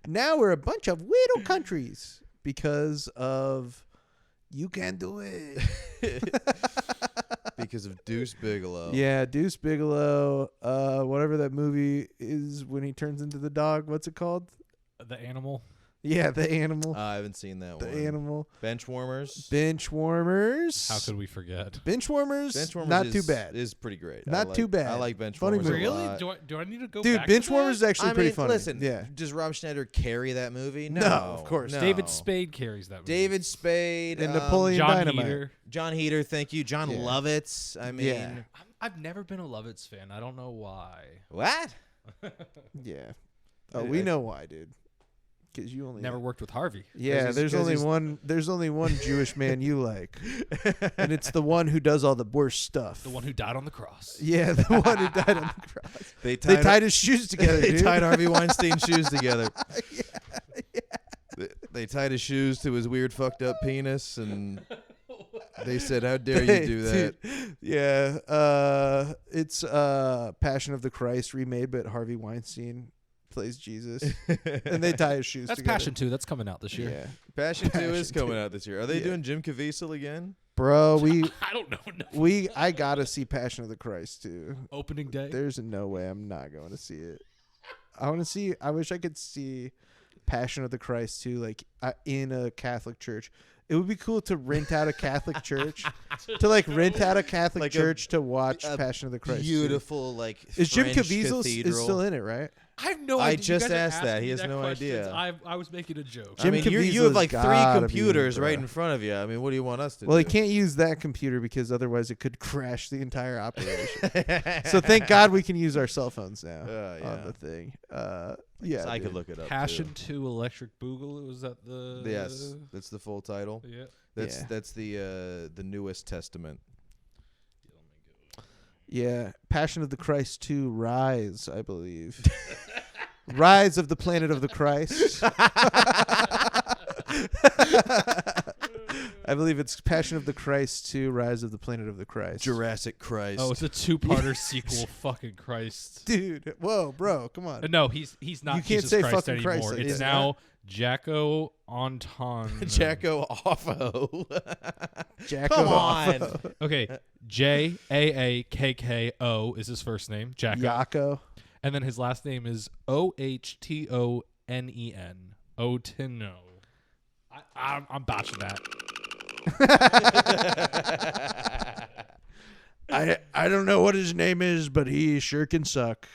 Now we're a bunch of weirdo countries because of you can't do it. Because of Deuce Bigelow. Yeah, Deuce Bigelow. Whatever that movie is when he turns into the dog. What's it called? The Animal. Yeah, the animal. I haven't seen that the one. The animal. Bench warmers. Bench warmers. How could we forget? Bench warmers. Bench warmers not is, too bad. Is pretty great. Not too bad. I like bench funny warmers. movie. A Really? lot. Do I need to go Dude, back bench to warmers is actually pretty funny. Listen, yeah. Does Rob Schneider carry that movie? No, of course. No. David Spade carries that movie. David Spade And Napoleon John Dynamite. Heater. John Heater, thank you. John Yeah. Lovitz. I mean, Yeah. I've never been a Lovitz fan. I don't know why. what? Yeah. Oh, we know why, dude. Because you only Never worked with Harvey. Yeah, there's only one. There's only one Jewish man you like, and it's the one who does all the worst stuff. The one who died on the cross. Yeah, the one who died on the cross. They tied his shoes together. They dude. tied Harvey Weinstein's shoes together. Yeah. They tied his shoes to his weird, fucked up penis, and they said, "How dare you do that?" Dude, yeah, it's Passion of the Christ remade, but Harvey Weinstein plays Jesus, and they tie his shoes. That's together. Passion 2. That's coming out this year. Yeah, Passion 2 is coming 2. out this year. Are they doing Jim Caviezel again? Bro, I don't know. I gotta see Passion of the Christ too. Opening day. There's no way I'm not going to see it. I wish I could see Passion of the Christ too, like in a Catholic church. It would be cool to rent out a Catholic church, to watch Passion of the Christ. Beautiful, like is Jim French Caviezel cathedral. is still in it, right? I have no idea. I just You guys are asked that. asking He has me no questions. idea. I was making a joke. I mean, you Caviezel have like 3 gotta be, computers bro. right in front of you. I mean, what do you want us to Well, do? he can't use that computer because otherwise it could crash the entire operation. So thank God we can use our cell phones now on the thing. Yeah, I could dude. look it up. Passion 2 Electric Boogaloo. Was that the? Yes, that's the full title. Yeah. That's the newest testament. Yeah, Passion of the Christ 2 Rise, I believe. Rise of the Planet of the Christ. I believe it's Passion of the Christ 2 Rise of the Planet of the Christ. Jurassic Christ. Oh, it's a 2-parter sequel. Fucking Christ, dude! Whoa, bro, come on. No, he's not. You can't Jesus say Christ fucking anymore. Christ like It's that. now Jacko Anton. Jacko Offo. Jacko Come on. Offo. Okay, Jaakko is his first name. Jacko. Yako. And then his last name is Ohtonen. Otino. I'm botching that. I don't know what his name is, but he sure can suck.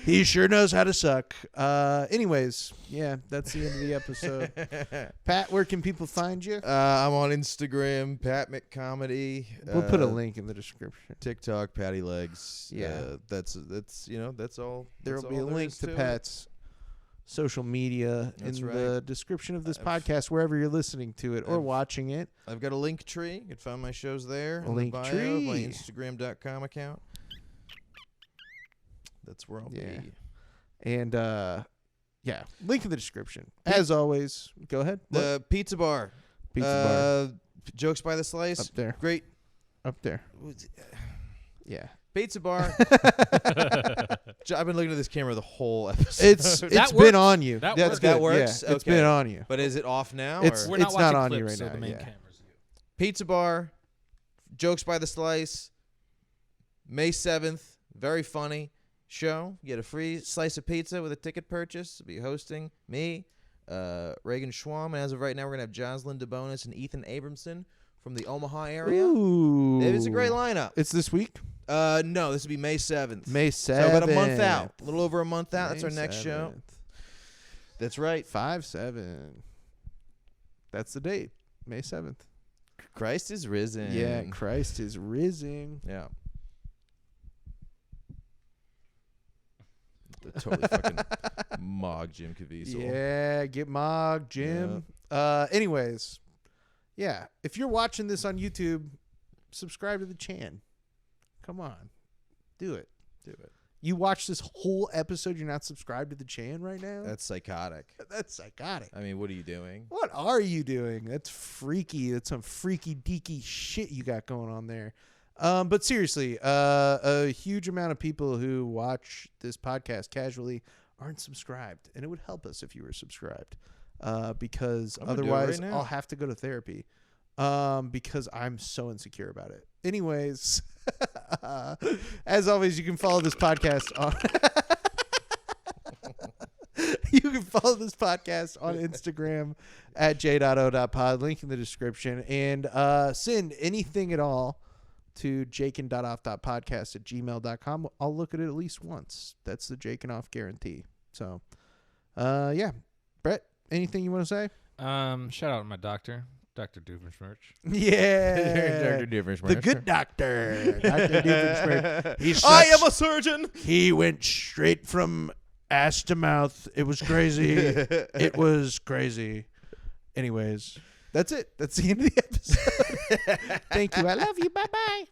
He sure knows how to suck. Anyways, yeah, that's the end of the episode. Pat, where can people find you? I'm on Instagram, Pat McComedy. We'll put a link in the description. TikTok, Patty Legs. Yeah. That's all. There will that's be a all there link is to it. Pat's social media That's in right. the description of this podcast, wherever you're listening to it or watching it. I've got a link tree. You can find my shows there. in Link the bio tree. of my Instagram.com account. That's where I'll be. And yeah, link in the description. As always, go ahead. The Pizza Bar. Pizza Jokes by the Slice. Up there. Great. Up there. Yeah. Pizza Bar. I've been looking at this camera the whole episode. It's been on you. That That's works. good. That works? Yeah, it's Okay. been on you. But is it off now? It's or? We're not not watching on you clips, right so now. the main Yeah. camera's you. Pizza Bar. Jokes by the Slice. May 7th. Very funny show. You get a free slice of pizza with a ticket purchase. I'll be hosting me, Reagan Schwam, and as of right now, we're going to have Jocelyn DeBonis and Ethan Abramson from the Omaha area. Ooh. It's a great lineup. It's this week? No, this will be May 7th. May 7th. So about a month out. A little over a month out. That's our next show. That's right. 5/7. That's the date. May 7th. Christ is risen. Yeah, Christ is risen. Yeah. Totally fucking mog Jim Caviezel. Yeah, get mogged, Jim. Anyways, yeah, if you're watching this on YouTube, subscribe to the chan. Come on. Do it. Do it. You watch this whole episode, you're not subscribed to the chan right now? That's psychotic. That's psychotic. I mean, what are you doing? What are you doing? That's freaky. That's some freaky deaky shit you got going on there. But seriously, a huge amount of people who watch this podcast casually aren't subscribed, and it would help us if you were subscribed, because otherwise I'll have to go to therapy, because I'm so insecure about it. Anyways, as always, you can follow this podcast on You can follow this podcast on Instagram at j.o.pod, link in the description, and send anything at all to jakeand.off.podcast@gmail.com. I'll look at it at least once. That's the Jake and Off guarantee. So, yeah. Brett, anything you want to say? Shout out to my doctor, Dr. Doofenshmirtz. Yeah. Dr. Doofenshmirtz. The good doctor. Dr. Doofenshmirtz. I am a surgeon. He went straight from ass to mouth. It was crazy. It was crazy. Anyways, that's it. That's the end of the episode. Thank you. I love you. Bye-bye.